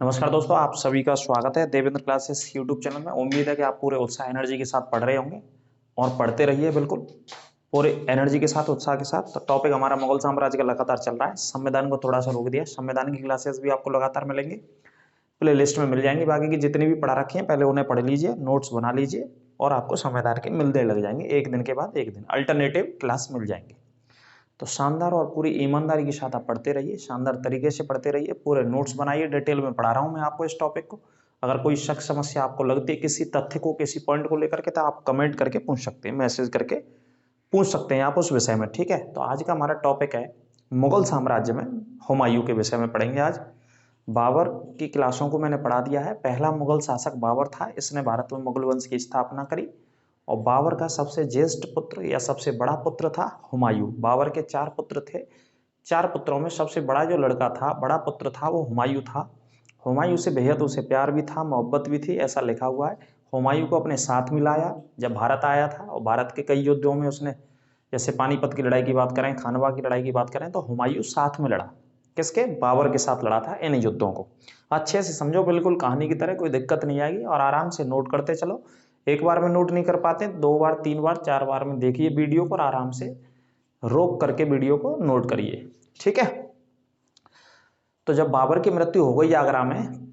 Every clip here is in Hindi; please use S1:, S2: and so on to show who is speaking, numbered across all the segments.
S1: नमस्कार दोस्तों, आप सभी का स्वागत है देवेंद्र क्लासेस यूट्यूब चैनल में। उम्मीद है कि आप पूरे उत्साह एनर्जी के साथ पढ़ रहे होंगे और पढ़ते रहिए बिल्कुल पूरे एनर्जी के साथ, उत्साह के साथ। तो टॉपिक हमारा मुगल साम्राज्य का लगातार चल रहा है। संविधान को थोड़ा सा रोक दिया। संविधान की क्लासेस भी आपको लगातार मिलेंगे, प्ले लिस्ट में मिल जाएंगी। बाकी की जितनी भी पढ़ा रखी हैं पहले उन्हें पढ़ लीजिए, नोट्स बना लीजिए और आपको संविधान के मिलने लग जाएंगे। एक दिन के बाद एक दिन अल्टरनेटिव क्लास मिल जाएंगे। तो शानदार और पूरी ईमानदारी के साथ आप पढ़ते रहिए, शानदार तरीके से पढ़ते रहिए, पूरे नोट्स बनाइए। डिटेल में पढ़ा रहा हूँ मैं आपको इस टॉपिक को। अगर कोई शक समस्या आपको लगती है किसी तथ्य को, किसी पॉइंट को लेकर के, तो आप कमेंट करके पूछ सकते हैं, मैसेज करके पूछ सकते हैं आप उस विषय में। ठीक है, तो आज का हमारा टॉपिक है मुगल साम्राज्य में हुमायूं के विषय में पढ़ेंगे आज। बाबर की क्लासों को मैंने पढ़ा दिया है। पहला मुगल शासक बाबर था। इसने भारत में मुगल वंश की स्थापना करी और बाबर का सबसे ज्येष्ठ पुत्र या सबसे बड़ा पुत्र था हुमायूं। बाबर के 4 पुत्र थे। 4 पुत्रों में सबसे बड़ा जो लड़का था, बड़ा पुत्र था, वो हुमायूं था। हुमायूं से बेहद उसे प्यार भी था, मोहब्बत भी थी, ऐसा लिखा हुआ है। हुमायूं को अपने साथ मिलाया जब भारत आया था और भारत के कई युद्धों में उसने, जैसे पानीपत की लड़ाई की बात करें, खानवा की लड़ाई की बात करें, तो हुमायूं साथ में लड़ा। किसके? बाबर के साथ लड़ा था इन युद्धों को। अच्छे से समझो, बिल्कुल कहानी की तरह, कोई दिक्कत नहीं आएगी और आराम से नोट करते चलो। एक बार में नोट नहीं कर पाते, 2 बार, 3 बार, 4 बार में देखिए वीडियो को और आराम से रोक करके वीडियो को नोट करिए। ठीक है, तो जब बाबर की मृत्यु हो गई आगरा में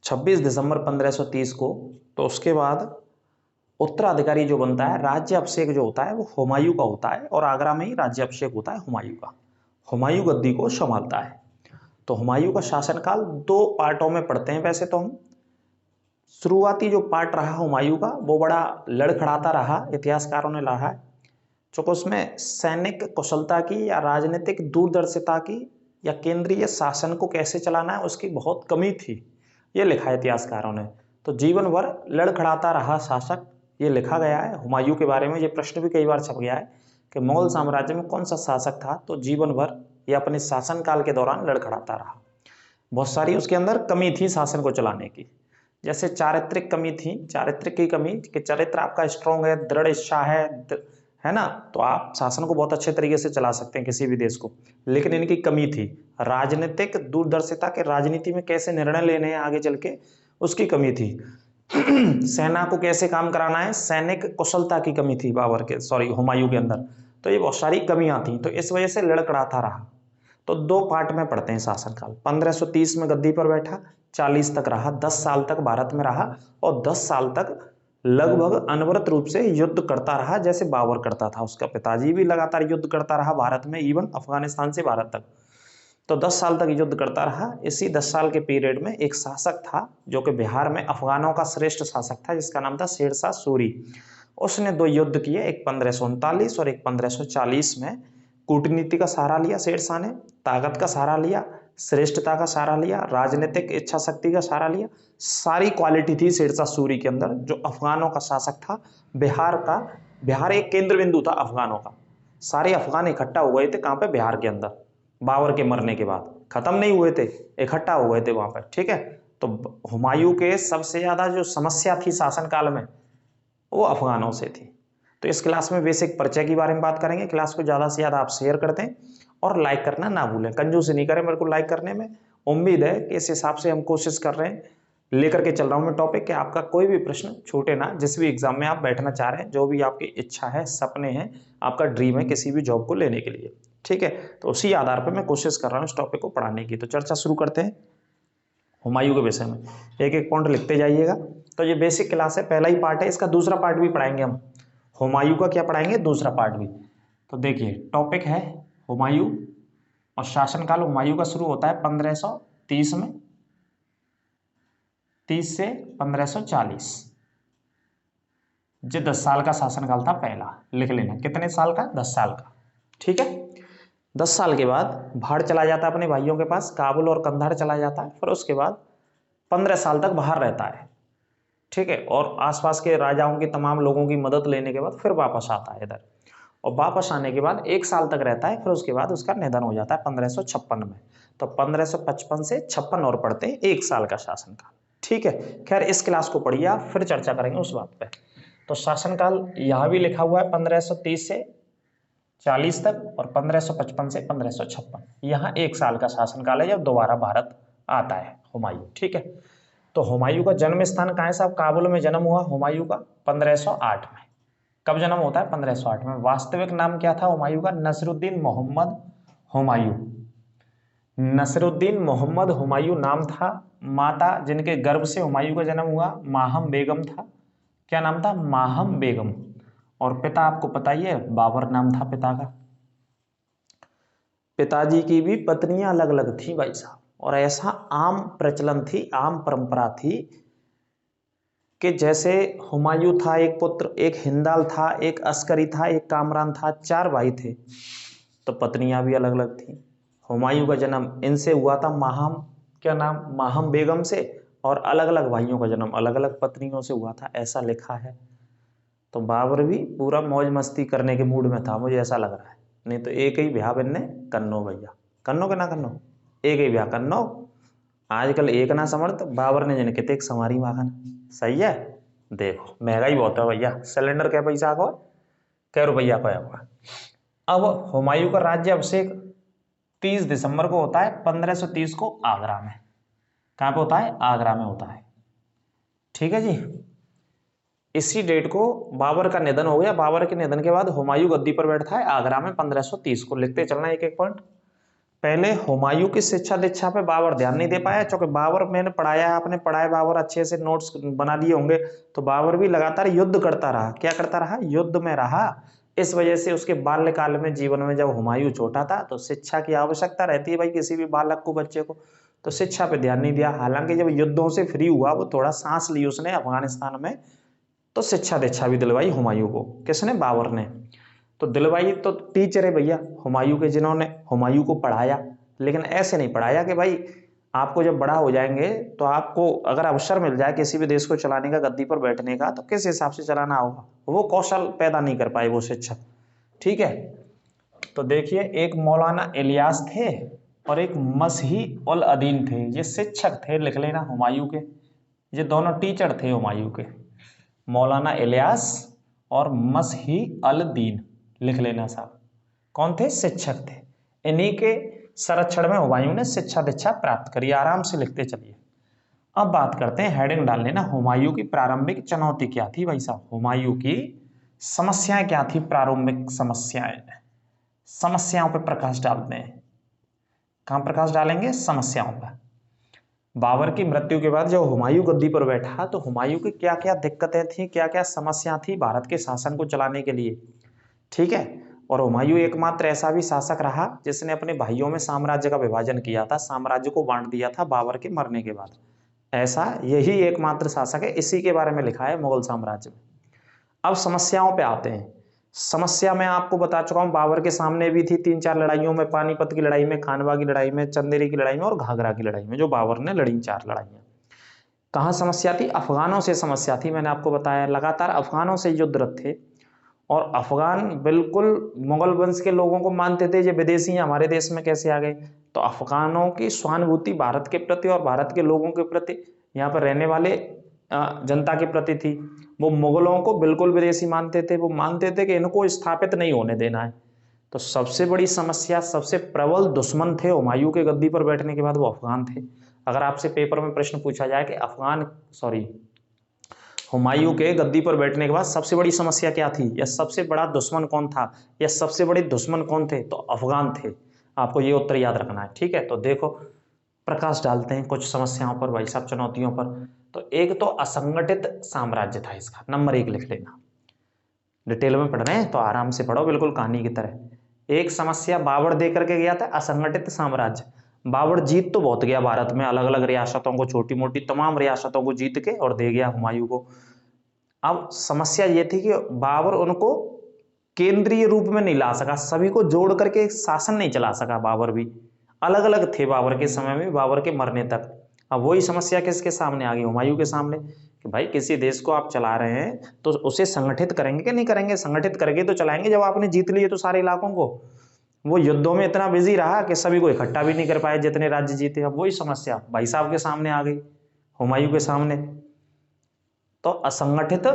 S1: 26 दिसंबर 1530 को, तो उसके बाद उत्तराधिकारी जो बनता है, राज्य अभिषेक जो होता है, वो हुमायूं का होता है और आगरा में ही राज्य अभिषेक होता है हुमायूं का। हुमायूं गद्दी को संभालता है। तो हुमायूं का शासनकाल 2 पार्टों में पढ़ते हैं वैसे तो हम। शुरुआती जो पार्ट रहा हुमायूं का, वो बड़ा लड़खड़ाता रहा, इतिहासकारों ने लिखा है, चूंकि उसमें सैनिक कुशलता की या राजनीतिक दूरदर्शिता की या केंद्रीय शासन को कैसे चलाना है उसकी बहुत कमी थी, ये लिखा है इतिहासकारों ने। तो जीवन भर लड़खड़ाता रहा शासक, ये लिखा गया है हुमायूं के बारे में। ये प्रश्न भी कई बार छप गया है कि मुगल साम्राज्य में कौन सा शासक था, तो जीवन भर या अपने शासनकाल के दौरान लड़खड़ाता रहा। बहुत सारी उसके अंदर कमी थी शासन को चलाने की। जैसे चारित्रिक कमी थी, चारित्रिक की कमी कि चरित्र आपका स्ट्रांग है, दृढ़ इच्छा है ना, तो आप शासन को बहुत अच्छे तरीके से चला सकते हैं किसी भी देश को। लेकिन इनकी कमी थी राजनीतिक दूरदर्शिता के, राजनीति में कैसे निर्णय लेने हैं आगे चल के, उसकी कमी थी। सेना को कैसे काम कराना है, सैनिक कुशलता की कमी थी बाबर के, सॉरी, हुमायूं के अंदर। तो ये बहुत सारी कमियां थी, तो इस वजह से लड़खड़ाता रहा। तो 2 पार्ट में पढ़ते हैं शासनकाल। 1530 में गद्दी पर बैठा, 40 तक रहा, 10 साल तक भारत में रहा और 10 साल तक लगभग अनवरत रूप से युद्ध करता रहा, जैसे बाबर करता था। उसका पिताजी भी लगातार युद्ध करता रहा भारत में, इवन अफगानिस्तान से भारत तक। तो 10 साल तक युद्ध करता रहा। इसी 10 साल के पीरियड में एक शासक था जो कि बिहार में अफगानों का श्रेष्ठ शासक था, जिसका नाम था शेरशाह सूरी। उसने 2 युद्ध किए, एक 1539 और एक 1540 में। कूटनीति का सहारा लिया शेरशाह ने, ताकत का सहारा लिया, श्रेष्ठता का सहारा लिया, राजनीतिक इच्छा शक्ति का सहारा लिया। सारी क्वालिटी थी शेरशाह सूरी के अंदर, जो अफगानों का शासक था बिहार का। बिहार एक केंद्र बिंदु था अफगानों का। सारे अफगान इकट्ठा हो गए थे कहाँ पे? बिहार के अंदर। बाबर के मरने के बाद खत्म नहीं हुए थे, इकट्ठा हो गए थे वहां पर। ठीक है, तो हुमायूं के सबसे ज्यादा जो समस्या थी शासनकाल में, वो अफगानों से थी। तो इस क्लास में बेसिक परिचय के बारे में बात करेंगे। क्लास को ज़्यादा से ज़्यादा आप शेयर कर दें और लाइक करना ना भूलें, कंजूसी नहीं करें मेरे को लाइक करने में। उम्मीद है कि इस हिसाब से हम कोशिश कर रहे हैं, लेकर के चल रहा हूँ मैं टॉपिक, कि आपका कोई भी प्रश्न छूटे ना। जिस भी एग्जाम में आप बैठना चाह रहे हैं, जो भी आपकी इच्छा है, सपने हैं, आपका ड्रीम है किसी भी जॉब को लेने के लिए, ठीक है, तो उसी आधार पर मैं कोशिश कर रहा हूँ इस टॉपिक को पढ़ाने की। तो चर्चा शुरू करते हैं हुमायूं के विषय में। एक एक पॉइंट लिखते जाइएगा। तो ये बेसिक क्लास है, पहला ही पार्ट है, इसका दूसरा पार्ट भी पढ़ाएंगे हम। हुमायूं का क्या पढ़ाएंगे? दूसरा पार्ट भी। तो देखिए टॉपिक है हुमायूं और शासनकाल। हुमायूं का शुरू होता है 1530 में, 30 से 1540। जो 10 साल का शासनकाल था पहला, लिख लेना कितने साल का? 10 साल का। ठीक है, 10 साल के बाद बाहर चला जाता है अपने भाइयों के पास, काबुल और कंधार चला जाता है। फिर उसके बाद 15 साल तक बाहर रहता है। ठीक है, और आसपास के राजाओं की, तमाम लोगों की मदद लेने के बाद फिर वापस आता है इधर। और वापस आने के बाद 1 साल तक रहता है, फिर उसके बाद उसका निधन हो जाता है 1556 में। तो 1555 से 56 और पढ़ते हैं, 1 साल का शासनकाल। ठीक है, खैर इस क्लास को पढ़िए आप, फिर चर्चा करेंगे उस बात पे। तो शासनकाल यहाँ भी लिखा हुआ है 1530 से 40 तक और 1555 से 1556। यहाँ 1 साल का शासनकाल है जब दोबारा भारत आता है हुमायूं। ठीक है, तो हुमायूं का जन्म स्थान कहाँ है साहब? काबुल में जन्म हुआ हुमायूं का 1508 में। कब जन्म होता है? 1508 में। वास्तविक नाम क्या था हुमायूं का? नसरुद्दीन मोहम्मद हुमायूं। नसरुद्दीन मोहम्मद हुमायूं नाम था। माता जिनके गर्भ से हुमायूं का जन्म हुआ माहम बेगम था। क्या नाम था? माहम बेगम। और पिता आपको पता ही है, बाबर नाम था पिता का। पिताजी की भी पत्नियां अलग अलग थी भाई साहब, और ऐसा आम प्रचलन थी, आम परंपरा थी कि जैसे हुमायूं था एक पुत्र, एक हिंदाल था, एक अस्करी था, एक कामरान था, 4 भाई थे, तो पत्नियां भी अलग अलग थी। हुमायूं का जन्म इनसे हुआ था माहम, क्या नाम? माहम बेगम से। और अलग अलग भाइयों का जन्म अलग अलग पत्नियों से हुआ था, ऐसा लिखा है। तो बाबर भी पूरा मौज मस्ती करने के मूड में था, मुझे ऐसा लग रहा है। नहीं तो एक ही ब्याह बिन्ने कन्नो भैया, कन्नो के ना कन्नो, एक ही ब्याह कन्नो। आजकल एक ना समर्थ, बाबर ने जिनके थे एक संवारी वाहन। सही है। देखो महंगाई बहुत है भैया, सिलेंडर क्या पैसा को, क्या रुपया को है। अब हुमायूं का राज्य अभिषेक 30 दिसंबर को होता है 1530 को आगरा में। कहां पे होता है? आगरा में होता है। ठीक है जी। इसी डेट को बाबर का निधन हो गया। बाबर के निधन के बाद हुमायूं गद्दी पर बैठता है आगरा में 1530 को। लिखते चलना एक एक पॉइंट। पहले हुमायूं की शिक्षा दीक्षा पे बाबर ध्यान नहीं दे पाया, क्योंकि बाबर, मैंने पढ़ाया, आपने पढ़ाया, बाबर अच्छे से नोट्स बना लिए होंगे। तो बाबर भी लगातार युद्ध करता रहा। क्या करता रहा? युद्ध में रहा। इस वजह से उसके बाल्यकाल में, जीवन में, जब हुमायूं छोटा था तो शिक्षा की आवश्यकता रहती है भाई किसी भी बालक को, बच्चे को, तो शिक्षा पे ध्यान नहीं दिया। हालांकि जब युद्धों से फ्री हुआ, वो थोड़ा सांस ली उसने अफगानिस्तान में, तो शिक्षा दीक्षा भी दिलवाई हुमायूं को। किसने? बाबर ने। तो दिलवाई तो टीचर है भैया हुमायूं के, जिन्होंने हुमायूं को पढ़ाया। लेकिन ऐसे नहीं पढ़ाया कि भाई आपको जब बड़ा हो जाएंगे तो आपको अगर अवसर मिल जाए किसी भी देश को चलाने का, गद्दी पर बैठने का, तो किस हिसाब से चलाना होगा, वो कौशल पैदा नहीं कर पाए वो शिक्षक। ठीक है। तो देखिए, एक मौलाना इलियास थे और एक मसही उल अदीन थे, ये शिक्षक थे, लिख लेना, हुमायूं के। ये दोनों टीचर थे हुमायूं के, मौलाना इलियास और मसही अल दीन, लिख लेना साहब। कौन थे? शिक्षक थे। इन्हीं के संरक्षण में हुमायूं ने शिक्षा दीक्षा प्राप्त करी। आराम से लिखते चलिए। अब बात करते हैं, हेडिंग डाल लेना, हुमायूं की प्रारंभिक चुनौती क्या थी भाई साहब? हुमायूं की समस्याएं क्या थी? प्रारंभिक समस्याएं, समस्याओं पर प्रकाश डालते हैं। कहां प्रकाश डालेंगे? समस्याओं पर। बाबर की मृत्यु के बाद जब हुमायूं गद्दी पर बैठा तो हुमायूं की क्या क्या दिक्कतें थी, क्या क्या समस्या थी भारत के शासन को चलाने के लिए। ठीक है। और हुमायूं एकमात्र ऐसा भी शासक रहा जिसने अपने भाइयों में साम्राज्य का विभाजन किया था, साम्राज्य को बांट दिया था बाबर के मरने के बाद। ऐसा यही एकमात्र शासक है, इसी के बारे में लिखा है मुगल साम्राज्य में। अब समस्याओं पे आते हैं। समस्या मैं आपको बता चुका हूं, बाबर के सामने भी थी 3-4 लड़ाइयों में, पानीपत की लड़ाई में, खानवा की लड़ाई में, चंदेरी की लड़ाई में और घाघरा की लड़ाई में, जो बाबर ने लड़ी 4 लड़ाइयां। कहाँ समस्या थी? अफगानों से समस्या थी। मैंने आपको बताया लगातार अफगानों से युद्धरत थे, और अफगान बिल्कुल मुगल वंश के लोगों को मानते थे, ये विदेशी हैं, हमारे देश में कैसे आ गए। तो अफगानों की सहानुभूति भारत के प्रति और भारत के लोगों के प्रति, यहाँ पर रहने वाले जनता के प्रति थी। वो मुगलों को बिल्कुल विदेशी मानते थे। वो मानते थे कि इनको स्थापित नहीं होने देना है। तो सबसे बड़ी समस्या, सबसे प्रबल दुश्मन थे हुमायूं के गद्दी पर बैठने के बाद, वो अफगान थे। अगर आपसे पेपर में प्रश्न पूछा जाए कि हुमायूं के गद्दी पर बैठने के बाद सबसे बड़ी समस्या क्या थी, या सबसे बड़ा दुश्मन कौन था, या सबसे बड़े दुश्मन कौन थे, तो अफगान थे। आपको ये उत्तर याद रखना है। ठीक है। तो देखो, प्रकाश डालते हैं कुछ समस्याओं पर भाई साहब, चुनौतियों पर। तो एक तो असंगठित साम्राज्य था इसका, नंबर 1 लिख लेना। डिटेल में पढ़ रहे हैं तो आराम से पढ़ो, बिल्कुल कहानी की तरह। एक समस्या बाबर दे करके गया था, असंगठित साम्राज्य। बाबर जीत तो बहुत गया भारत में, अलग अलग रियासतों को, छोटी मोटी तमाम रियासतों को जीत के और दे गया हुमायूं को। अब समस्या ये थी कि बाबर उनको केंद्रीय रूप में नहीं ला सका, सभी को जोड़ करके शासन नहीं चला सका। बाबर भी अलग अलग थे बाबर के समय में, बाबर के मरने तक। अब वही समस्या किसके सामने आ गई? हुमायूं के सामने, कि भाई किसी देश को आप चला रहे हैं तो उसे संगठित करेंगे कि नहीं करेंगे? संगठित करके तो चलाएंगे जब आपने जीत लिए तो सारे इलाकों को। वो युद्धों में इतना बिजी रहा कि सभी को इकट्ठा भी नहीं कर पाए जितने राज्य जीते। अब वही समस्या भाई साहब के सामने आ गई, हुमायूं के सामने। तो असंगठित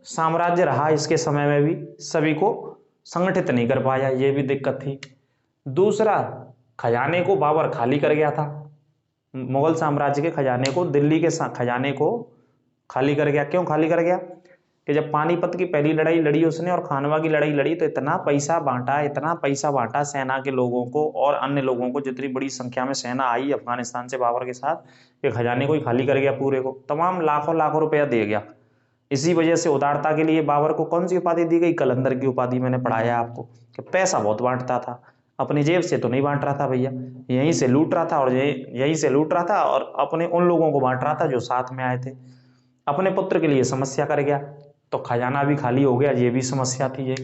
S1: साम्राज्य रहा इसके समय में भी, सभी को संगठित नहीं कर पाया, ये भी दिक्कत थी। दूसरा, खजाने को बाबर खाली कर गया था। मुगल साम्राज्य के खजाने को, दिल्ली के खजाने को खाली कर गया। क्यों खाली कर गया? कि जब पानीपत की पहली लड़ाई लड़ी उसने और खानवा की लड़ाई लड़ी तो इतना पैसा बांटा सेना के लोगों को और अन्य लोगों को, जितनी बड़ी संख्या में सेना आई अफगानिस्तान से बाबर के साथ, कि खजाने को ही खाली कर गया पूरे को, तमाम लाखों लाखों रुपया दे गया। इसी वजह से उदारता के लिए बाबर को कौन सी उपाधि दी गई? कलंदर की उपाधि। मैंने पढ़ाया आपको कि पैसा बहुत बांटता था, अपनी जेब से तो नहीं बांट रहा था भैया, यहीं से लूट रहा था और यहीं से लूट रहा था और अपने उन लोगों को बांट रहा था जो साथ में आए थे। अपने पुत्र के लिए समस्या कर गया तो खजाना भी खाली हो गया, ये भी समस्या थी ये।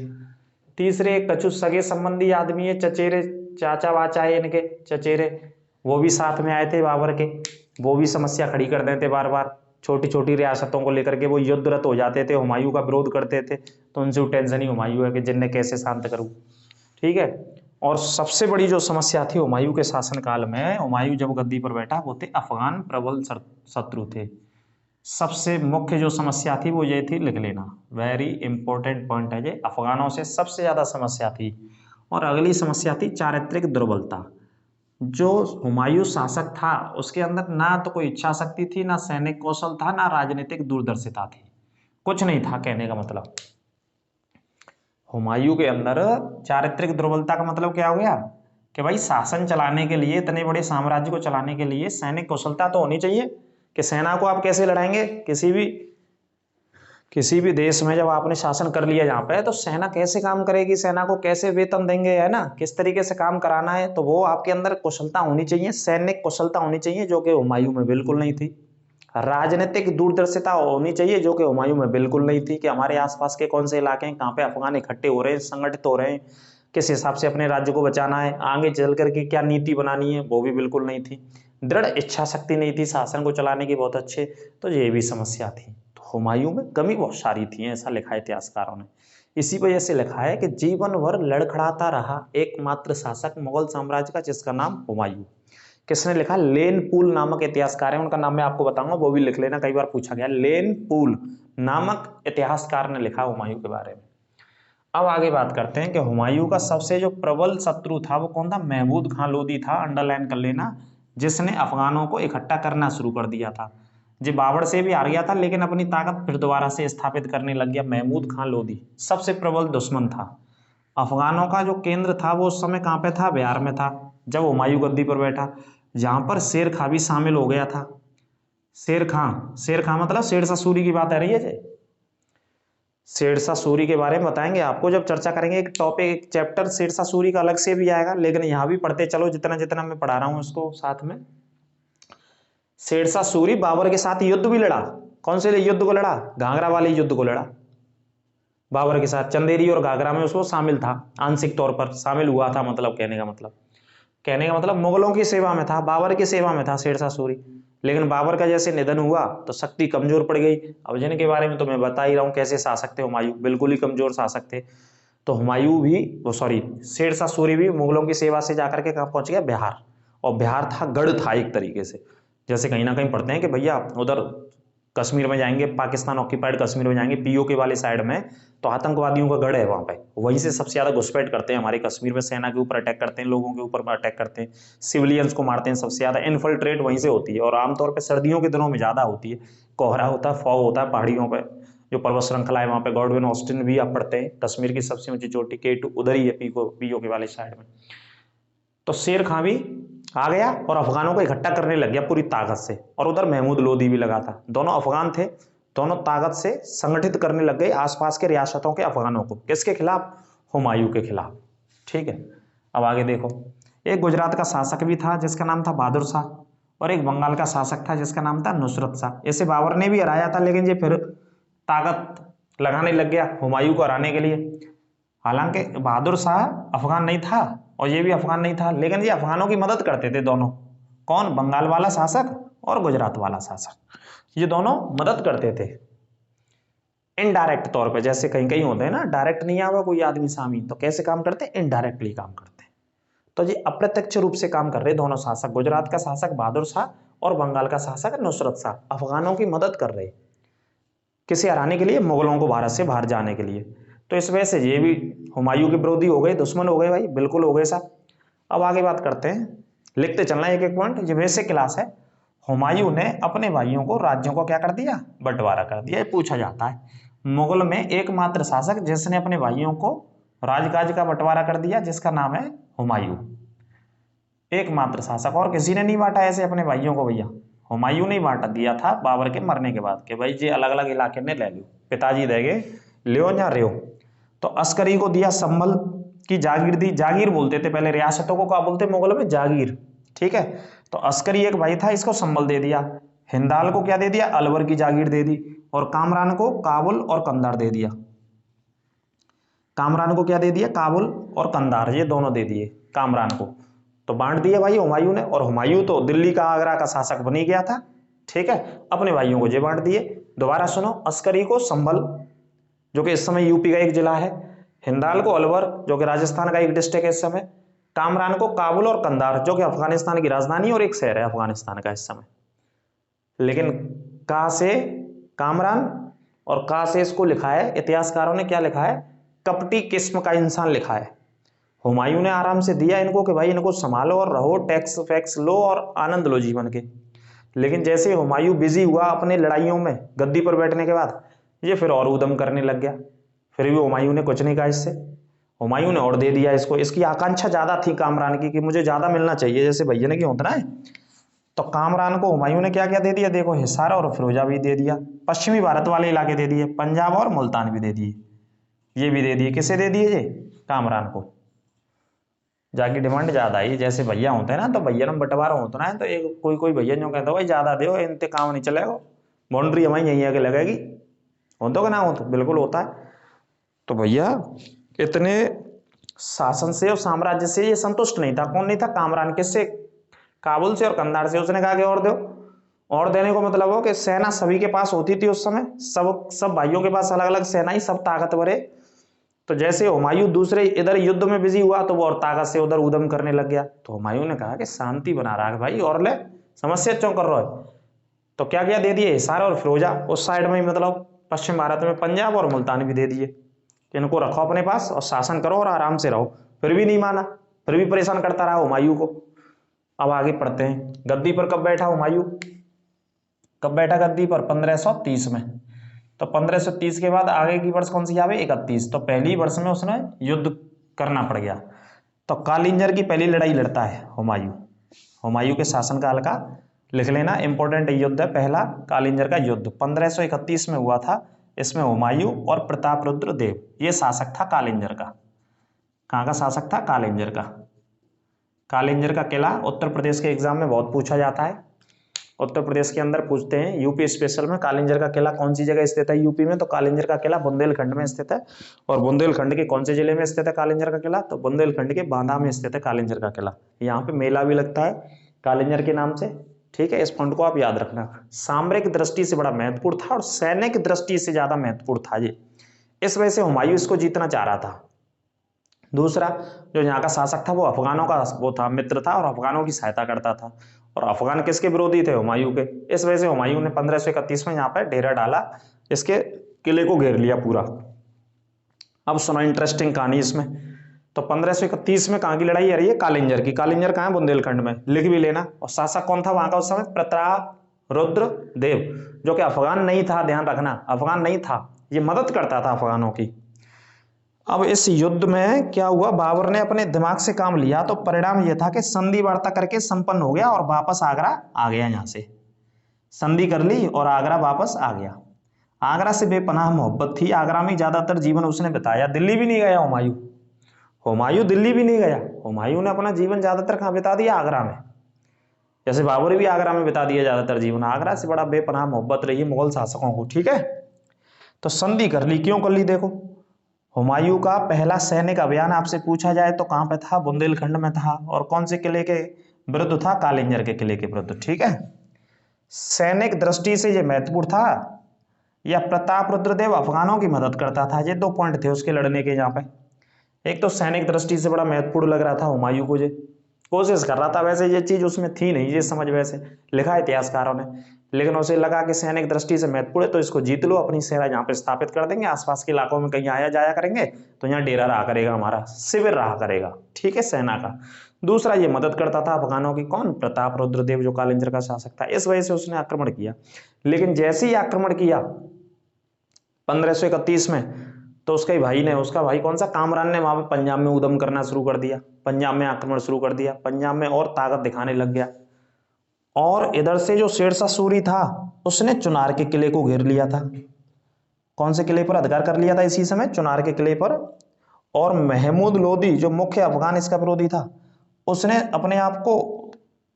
S1: तीसरे, कछु सगे संबंधी आदमी है, चचेरे चाचा वाचा है इनके चचेरे, वो भी साथ में आए थे बाबर के, वो भी समस्या खड़ी कर देते बार बार। छोटी छोटी रियासतों को लेकर के वो युद्धरत हो जाते थे, हुमायूं का विरोध करते थे, तो उनसे टेंशन ही हुमायूं है कि जिन्हें कैसे शांत करूं। ठीक है। और सबसे बड़ी जो समस्या थी हुमायूं के शासनकाल में, हुमायूं जब गद्दी पर बैठा, वो थे अफगान प्रबल शत्रु थे। सबसे मुख्य जो समस्या थी वो ये थी, लिख लेना, वेरी इंपॉर्टेंट पॉइंट है ये, अफगानों से सबसे ज्यादा समस्या थी। और अगली समस्या थी चारित्रिक दुर्बलता। जो हुमायूं शासक था उसके अंदर ना तो कोई इच्छा शक्ति थी, ना सैनिक कौशल था, ना राजनीतिक दूरदर्शिता थी, कुछ नहीं था। कहने का मतलब हुमायूं के अंदर चारित्रिक दुर्बलता का मतलब क्या हो गया कि भाई शासन चलाने के लिए, इतने बड़े साम्राज्य को चलाने के लिए सैनिक कौशलता तो होनी चाहिए कि सेना को आप कैसे लड़ाएंगे। किसी भी देश में जब आपने शासन कर लिया जहाँ पे, तो सेना कैसे काम करेगी, सेना को कैसे वेतन देंगे, है ना, किस तरीके से काम कराना है, तो वो आपके अंदर कुशलता होनी चाहिए, सैनिक कुशलता होनी चाहिए, जो कि हुमायूं में बिल्कुल नहीं थी। राजनीतिक दूरदर्शिता होनी चाहिए, जो कि हुमायूं में बिल्कुल नहीं थी, कि हमारे आसपास के कौन से इलाके हैं, कहाँ पे अफगान इकट्ठे हो रहे हैं, संगठित हो रहे हैं, किस हिसाब से अपने राज्य को बचाना है, आगे चल करके क्या नीति बनानी है, वो भी बिल्कुल नहीं थी। दृढ़ इच्छा शक्ति नहीं थी शासन को चलाने की बहुत अच्छे, तो ये भी समस्या थी। तो हुमायूं में कमी बहुत सारी थी, ऐसा लिखा है इतिहासकारों ने। इसी वजह से लिखा है कि जीवन भर लड़खड़ाता रहा एकमात्र शासक मुगल साम्राज्य का, जिसका नाम हुमायूं। किसने लिखा? लेन पूल नामक इतिहासकार है, उनका नाम मैं आपको बताऊंगा, वो भी लिख लेना, कई बार पूछा गया। लेन पूल नामक इतिहासकार ने लिखा हुमायूं के बारे में। अब आगे बात करते हैं कि हुमायूं का सबसे जो प्रबल शत्रु था वो कौन था? महमूद खां लोदी था, अंडरलाइन कर लेना, जिसने अफगानों को इकट्ठा करना शुरू कर दिया था। जो बाबर से भी हार गया था लेकिन अपनी ताकत फिर दोबारा से स्थापित करने लग गया। महमूद खां लोदी सबसे प्रबल दुश्मन था। अफगानों का जो केंद्र था वो उस समय कहाँ पे था? बिहार में था, जब हुमायूं गद्दी पर बैठा। जहां पर शेर खां भी शामिल हो गया था। शेर खां मतलब शेरशाह सूरी की बात आ रही है जी। शेरशाह सूरी के बारे में बताएंगे आपको जब चर्चा करेंगे। एक टॉपिक, एक चैप्टर शेरशाह सूरी का अलग से भी आएगा, लेकिन यहाँ भी पढ़ते चलो जितना जितना मैं पढ़ा रहा हूँ उसको साथ में। शेरशाह सूरी बाबर के साथ युद्ध भी लड़ा। कौन से युद्ध को लड़ा? घाघरा वाले युद्ध को लड़ा बाबर के साथ। चंदेरी और घाघरा में उसको शामिल था, आंशिक तौर पर शामिल हुआ था। मतलब कहने का मतलब मुगलों की सेवा में था, बाबर की सेवा में था शेरशाह सूरी। लेकिन बाबर का जैसे निधन हुआ तो शक्ति कमजोर पड़ गई। अब जिनके बारे में तो मैं बता ही रहा हूँ कैसे शासक थे हुमायूं, बिल्कुल ही कमजोर शासक थे। तो हुमायूं भी, वो सॉरी, शेरशाह सूरी भी मुगलों की सेवा से जाकर के कहाँ पहुंच गया? बिहार। और बिहार था गढ़ था एक तरीके से। जैसे कहीं ना कहीं पढ़ते हैं कि भैया उधर कश्मीर में जाएंगे, पाकिस्तान ऑक्यूपाइड कश्मीर में जाएंगे, पीओके वाले साइड में, तो आतंकवादियों का गढ़ है वहां पे, वहीं से सबसे ज्यादा घुसपैठ करते हैं हमारे कश्मीर में, सेना के ऊपर अटैक करते हैं, लोगों के ऊपर अटैक करते हैं, सिविलियंस को मारते हैं, सबसे ज्यादा इन्फिल्ट्रेट वहीं से होती है। और आमतौर पर सर्दियों के दिनों में ज्यादा होती है। कोहरा होता है, फॉग होता है पहाड़ियों पर, जो पर्वत श्रृंखला है वहां पे। गॉडविन ऑस्टिन भी आप पढ़ते हैं, कश्मीर की सबसे ऊंची चोटी K2 उधर ही है, पीओके वाले साइड में। तो शेर खां भी आ गया और अफगानों को इकट्ठा करने लग गया पूरी ताकत से। और उधर महमूद लोदी भी लगा था, दोनों अफगान थे, दोनों ताकत से संगठित करने लग गए आसपास के रियासतों के अफगानों को। किसके खिलाफ? हुमायूं के खिलाफ। ठीक है। अब आगे देखो, एक गुजरात का शासक भी था जिसका नाम था बहादुर शाह, और एक बंगाल का शासक था जिसका नाम था नुसरत शाह। इसे बाबर ने भी हराया था, लेकिन ये फिर ताकत लगाने लग गया हुमायूं को हराने के लिए। हालांकि बहादुर शाह अफगान नहीं था और ये भी अफगान नहीं था, लेकिन ये अफगानों की मदद करते थे दोनों। कौन? बंगाल वाला शासक और गुजरात वाला शासक, ये दोनों मदद करते थे इनडायरेक्ट तौर पे। जैसे कहीं कहीं होते हैं ना, डायरेक्ट नहीं आवा कोई आदमी सामी, तो कैसे काम करते हैं? इनडायरेक्टली काम करते हैं। तो ये अप्रत्यक्ष रूप से काम कर रहे दोनों शासक, गुजरात का शासक बहादुर शाह और बंगाल का शासक नुसरत शाह, अफगानों की मदद कर रहे। किसे हराने के लिए? मुगलों को भारत से बाहर जाने के लिए। तो इस वजह से ये भी हुमायूं के विरोधी हो गए, दुश्मन हो गए भाई, बिल्कुल हो गए साहब। अब आगे बात करते हैं लिखते चलना एक एक पॉइंट। ये बेसिक क्लास है। हुमायूं ने अपने भाइयों को राज्यों को क्या कर दिया, बंटवारा कर दिया। ये पूछा जाता है, मुगल में एकमात्र शासक जिसने अपने भाइयों को राजकाज का बंटवारा कर दिया, जिसका नाम है हुमायूं। एकमात्र शासक, और किसी ने नहीं बांटा ऐसे अपने भाइयों को भैया, हुमायूं ने बांटा दिया था बाबर के मरने के बाद, कि भाई ये अलग अलग इलाके ने ले लियो, पिताजी देंगे लियो या रियो। तो अस्करी को दिया संभल की जागीर दी, जागीर बोलते थे पहले रियासतों को, क्या बोलते मुगल में, जागीर। ठीक है, तो अस्करी एक भाई था, इसको संभल दे दिया। हिंदाल को क्या दे दिया, अलवर की जागीर दे दी। और कामरान को काबुल और कंधार दे दिया। कामरान को क्या दे दिया, काबुल और कंधार, ये दोनों दे दिए कामरान को। तो बांट दिए भाई हुमायूं ने। और हुमायूं तो दिल्ली का आगरा का शासक बनी गया था। ठीक है, अपने भाइयों को ये बांट दिए। दोबारा सुनो, अस्करी को संभल जो कि इस समय यूपी का एक जिला है, हिंदाल को अलवर जो कि राजस्थान का एक डिस्ट्रिक्ट है इस समय, कामरान को काबुल और कंधार जो कि अफगानिस्तान की राजधानी और एक शहर है अफगानिस्तान का इस समय। लेकिन का से कामरान और का से इसको लिखा है, इतिहासकारों ने क्या लिखा है, कपटी किस्म का इंसान लिखा है। हुमायूं ने आराम से दिया इनको कि भाई इनको संभालो और रहो, टैक्स फैक्स लो और आनंद लो जीवन के। लेकिन जैसे हुमायूं बिजी हुआ अपने लड़ाइयों में गद्दी पर बैठने के बाद, ये फिर और उद्यम करने लग गया। फिर भी हुमायूं ने कुछ नहीं कहा इससे, हुमायूं ने और दे दिया इसको। इसकी आकांक्षा ज्यादा थी कामरान की कि मुझे ज्यादा मिलना चाहिए, जैसे भैया ने क्यों होता है। तो कामरान को हुमायूं ने क्या क्या दे दिया, देखो हिसार और फिरोजा भी दे दिया, पश्चिमी भारत वाले इलाके दे दिए, पंजाब और मुल्तान भी दे दिए, ये भी दे दिए। किसे दे दिए, ये कामरान को। जाकी डिमांड ज्यादा है, जैसे भैया होते हैं ना, तो भैया ने बंटवारा होता है तो एक कोई कोई भैया जो कहता है भाई ज्यादा दो, इनते काम नहीं चलेगा, बाउंड्री हमारी यहीं आके लगेगी, होता का ना हो, तो बिल्कुल होता है। तो भैया इतने शासन से और साम्राज्य से ये संतुष्ट नहीं था। कौन नहीं था, कामरान। किससे, काबुल से और कंधार से। उसने कहा कि और दो। और देने को मतलब हो कि सेना सभी के पास होती थी उस समय, सब भाइयों के पास अलग अलग सेना ही, सब ताकतवर है। तो जैसे हुमायूं दूसरे इधर युद्ध में बिजी हुआ तो वो और ताकत से उधर उद्यम करने लग गया। तो हुमायूं ने कहा कि शांति बना रहा है भाई, और ले, समस्या क्यों कर रहा है। तो क्या क्या दे दिए, हिसार और फिरोजा उस साइड में, मतलब पश्चिम भारत में पंजाब और मुल्तान भी दे दिए। इनको रखो अपने पास और शासन करो और आराम से रहो। फिर भी नहीं माना, फिर भी परेशान करता रहा हुमायूं को। अब आगे पढ़ते हैं, गद्दी पर कब बैठा हुमायूं, कब बैठा गद्दी पर, 1530 में। तो 1530 के बाद आगे की वर्ष कौन सी आवे, 31। तो पहली वर्ष में उसने युद्ध करना पड़ गया। तो कालिंजर की पहली लड़ाई लड़ता है हुमायूं। हुमायूं के शासनकाल का लिख लेना, इंपॉर्टेंट युद्ध है पहला, कालिंजर का युद्ध 1531 में हुआ था। इसमें हुमायूं और प्रतापरुद्र देव ये शासक था कालिंजर का। कहाँ का शासक था, कालिंजर का। कालिंजर का किला उत्तर प्रदेश के एग्जाम में बहुत पूछा जाता है। उत्तर प्रदेश के अंदर पूछते हैं, यूपी स्पेशल में, कालिंजर का किला कौन सी जगह स्थित है यूपी में, तो कालिंजर का किला बुंदेलखंड में स्थित है। और बुंदेलखंड के कौन से जिले में स्थित है कालिंजर का किला, तो बुंदेलखंड के बांदा में स्थित है कालिंजर का किला। यहाँ पे मेला भी लगता है कालिंजर के नाम से। ठीक है, इस पॉइंट को आप याद रखना। सामरिक दृष्टि से बड़ा महत्वपूर्ण था और सैनिक दृष्टि से ज्यादा महत्वपूर्ण था ये, इस वजह से हुमायूं इसको जीतना चाह रहा था। दूसरा, जो यहाँ का शासक था वो अफगानों का वो था, मित्र था, और अफगानों की सहायता करता था। और अफगान किसके विरोधी थे, हुमायूं के। इस वजह से हुमायूं ने 1531 में यहाँ पर डेरा डाला, इसके किले को घेर लिया पूरा। अब सुनो इंटरेस्टिंग कहानी इसमें। तो 1531 में कहाँ की लड़ाई आ रही है, कालिंजर की। कालिंजर कहाँ है, बुंदेलखंड में, लिख भी लेना। और शासक कौन था वहां का उस समय, प्रतापरुद्र देव, जो कि अफगान नहीं था, ध्यान रखना, अफगान नहीं था, ये मदद करता था अफगानों की। अब इस युद्ध में क्या हुआ, बाबर ने अपने दिमाग से काम लिया, तो परिणाम यह था कि संधि वार्ता करके संपन्न हो गया और वापस आगरा आ गया। यहाँ से संधि कर ली और आगरा वापस आ गया। आगरा से बेपनाह मोहब्बत थी, आगरा में ज्यादातर जीवन उसने बिताया। दिल्ली भी नहीं गया हुमायूं, हुमायूं दिल्ली भी नहीं गया। हुमायूं ने अपना जीवन ज्यादातर कहाँ बिता दिया, आगरा में। जैसे बाबर भी आगरा में बिता दिया ज्यादातर जीवन। आगरा से बड़ा बेपनाह मोहब्बत रही मुगल शासकों को। ठीक है, तो संधि कर ली। क्यों कर ली, देखो, हुमायूं का पहला सैनिक अभियान आपसे पूछा जाए तो कहां पे था, बुंदेलखंड में था। और कौन से किले के विरुद्ध था, कालिंजर के किले के विरुद्ध। ठीक है, सैनिक दृष्टि से यह महत्वपूर्ण था, या प्रतापरुद्रदेव अफगानों की मदद करता था। ये दो पॉइंट थे उसके लड़ने के यहाँ पे। एक तो सैनिक दृष्टि से बड़ा महत्वपूर्ण लग रहा था हुमायूं को, ये कोशिश कर रहा था, वैसे ये चीज उसमें थी नहीं, ये समझ वैसे लिखा है इतिहासकारों ने, लेकिन उसे लगा कि सैनिक दृष्टि से महत्वपूर्ण है तो इसको जीत लो, अपनी सेना यहाँ पे स्थापित कर देंगे, आसपास के इलाकों में कहीं आया जाया करेंगे तो यहाँ डेरा रहा करेगा, हमारा शिविर रहा करेगा। ठीक है, सेना का। दूसरा ये मदद करता था अफगानों की, कौन, प्रताप रुद्रदेव जो कालिंजर का शासक था, इस वजह से उसने आक्रमण किया। लेकिन जैसे ही आक्रमण किया 1531 में, तो उसका भाई कौन सा, कामरान ने वहां पे पंजाब में उद्यम करना शुरू कर दिया, पंजाब में आक्रमण शुरू कर दिया, पंजाब में और ताकत दिखाने लग गया। और इधर से जो शेरशाह सूरी था उसने चुनार के किले को घेर लिया था। कौन से किले पर अधिकार कर लिया था इसी समय, चुनार के किले पर। और महमूद लोदी जो मुख्य अफगान इसका विरोधी था, उसने अपने आप को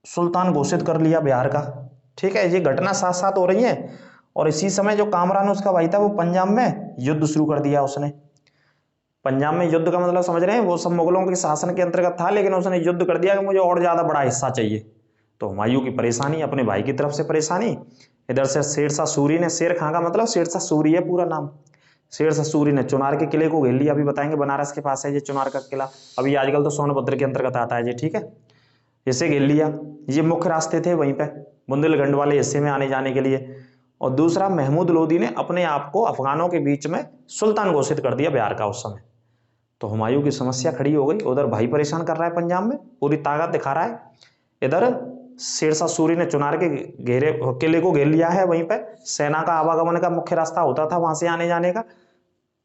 S1: सुल्तान घोषित कर लिया बिहार का। ठीक है, ये घटना साथ साथ हो रही है। और इसी समय जो कामरान उसका भाई था वो पंजाब में युद्ध शुरू कर दिया उसने। पंजाब में युद्ध का मतलब समझ रहे हैं, वो सब मुगलों के शासन के अंतर्गत था, लेकिन उसने युद्ध कर दिया कि मुझे और ज्यादा बड़ा हिस्सा चाहिए। तो हुमायूं की परेशानी, अपने भाई की तरफ से परेशानी, इधर से शेरशाह सूरी ने, शेर खां का मतलब शेरशाह सूरी है पूरा नाम, शेरशाह सूरी ने चुनार के किले को घेर लिया। अभी बताएंगे, बनारस के पास है ये चुनार का किला, अभी आजकल तो सोनभद्र के अंतर्गत आता है ये। ठीक है, इसे घेर लिया। ये मुख्य रास्ते थे वहीं पे बुंदेलखंड वाले हिस्से में आने जाने के लिए। और दूसरा, महमूद लोदी ने अपने आप को अफगानों के बीच में सुल्तान घोषित कर दिया बिहार का उस समय। तो हुमायूं की समस्या खड़ी हो गई। उधर भाई परेशान कर रहा है, पंजाब में पूरी ताकत दिखा रहा है, इधर शेरशाह सूरी ने चुनार के किले को घेर लिया है, वहीं पे सेना का आवागमन का मुख्य रास्ता होता था वहां से आने जाने का।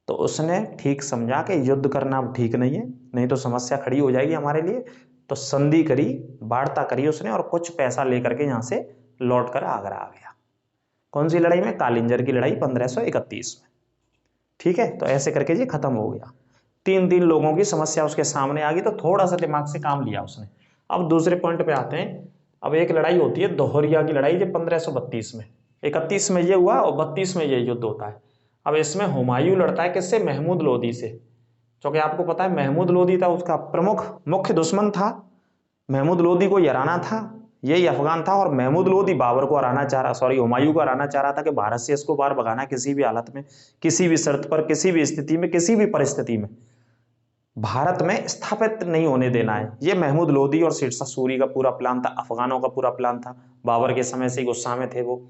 S1: तो उसने ठीक समझा कि युद्ध करना ठीक नहीं है, नहीं तो समस्या खड़ी हो जाएगी हमारे लिए। तो संधि करी, वार्ता करी उसने, और कुछ पैसा लेकर के यहाँ से लौट कर आगरा आ गया। कौन सी लड़ाई में, कालिंजर की लड़ाई 1531 में। ठीक है, तो ऐसे करके ये खत्म हो गया। तीन लोगों की समस्या उसके सामने आ गई, तो थोड़ा सा दिमाग से काम लिया उसने। अब दूसरे पॉइंट पे आते हैं। अब एक लड़ाई होती है दोहरिया की लड़ाई, जो 1532 में, 31 में ये हुआ और 32 में ये युद्ध होता है। अब इसमें हुमायूं लड़ता है किससे, महमूद लोदी से। क्योंकि आपको पता है महमूद लोदी था उसका प्रमुख मुख्य दुश्मन था, महमूद लोदी को हराना था, यही अफगान था। और महमूद लोदी बाबर को हराना चाह रहा, सॉरी हुमायूं को हराना चाह रहा था कि भारत से इसको बाहर भगाना, किसी भी हालत में, किसी भी शर्त पर, किसी भी स्थिति में, किसी भी परिस्थिति में भारत में स्थापित नहीं होने देना है। ये महमूद लोदी और शेरशाह सूरी का पूरा प्लान था, अफगानों का पूरा प्लान था। बाबर के समय से गुस्सा में थे वो।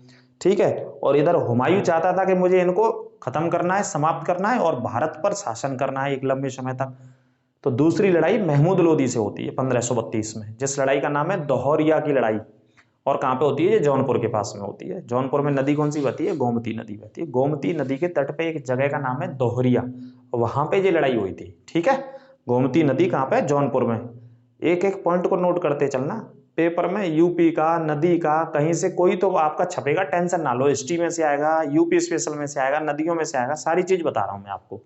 S1: ठीक है, और इधर हुमायूं चाहता था कि मुझे इनको खत्म करना है, समाप्त करना है और भारत पर शासन करना है एक लंबे समय तक। तो दूसरी लड़ाई महमूद लोदी से होती है 1532 में, जिस लड़ाई का नाम है दोहरिया की लड़ाई। और कहाँ पे होती है, ये जौनपुर के पास में होती है। जौनपुर में नदी कौन सी बहती है, गोमती नदी बहती है। गोमती नदी के तट पे एक जगह का नाम है दोहरिया, वहां पे ये लड़ाई हुई थी। ठीक है, गोमती नदी कहाँ पे, जौनपुर में। एक एक पॉइंट को नोट करते चलना, पेपर में यूपी का, नदी का, कहीं से कोई तो आपका छपेगा, टेंशन ना लो। हिस्ट्री में से आएगा, यूपी स्पेशल में से आएगा, नदियों में से आएगा, सारी चीज बता रहा हूं मैं आपको।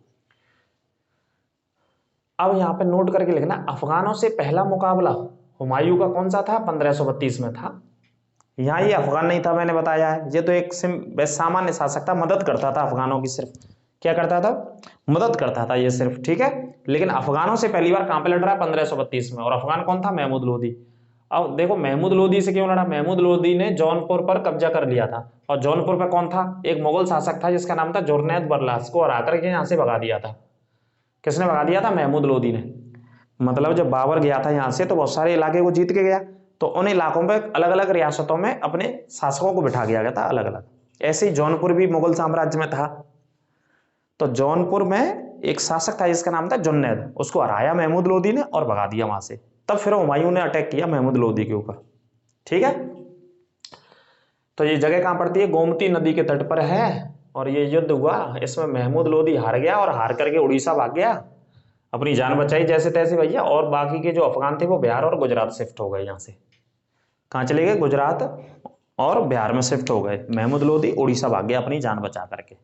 S1: अब यहाँ पे नोट करके लिखना, अफगानों से पहला मुकाबला हुमायूं का कौन सा था, 1532 में था। यहाँ ये अफगान नहीं था, मैंने बताया है, ये तो एक सामान्य शासक था, मदद करता था अफगानों की, सिर्फ क्या करता था, मदद करता था ये सिर्फ। ठीक है, लेकिन अफगानों से पहली बार कहां पे लड़ रहा है, 1532 में। और अफगान कौन था, महमूद लोदी। अब देखो महमूद लोदी से क्यों लड़ा, महमूद लोदी ने जौनपुर पर कब्जा कर लिया था। और जौनपुर पर कौन था, एक मुगल शासक था जिसका नाम था जुर्नैद बरलास, को हरा करके यहाँ से भगा दिया था। किसने भगा दिया था, महमूद लोदी ने। मतलब जब बाबर गया था यहाँ से तो बहुत सारे इलाके को जीत के गया, तो उन इलाकों में अलग अलग रियासतों में अपने शासकों को बिठा गया था अलग अलग। ऐसे ही जौनपुर भी मुगल साम्राज्य में था। तो जौनपुर में एक शासक था जिसका नाम था जुन्नैद, उसको हराया महमूद लोदी ने और भगा दिया वहां से। तब फिर हुमायूं ने अटैक किया महमूद लोदी के ऊपर। ठीक है, तो ये जगह कहां पड़ती है, गोमती नदी के तट पर है। और ये युद्ध हुआ, इसमें महमूद लोदी हार गया और हार करके उड़ीसा भाग गया, अपनी जान बचाई जैसे तैसे भैया। और बाकी के जो अफगान थे वो बिहार और गुजरात शिफ्ट हो गए, यहाँ से कहाँ चले गए, गुजरात और बिहार में शिफ्ट हो गए। महमूद लोदी उड़ीसा भाग गया अपनी जान बचा करके।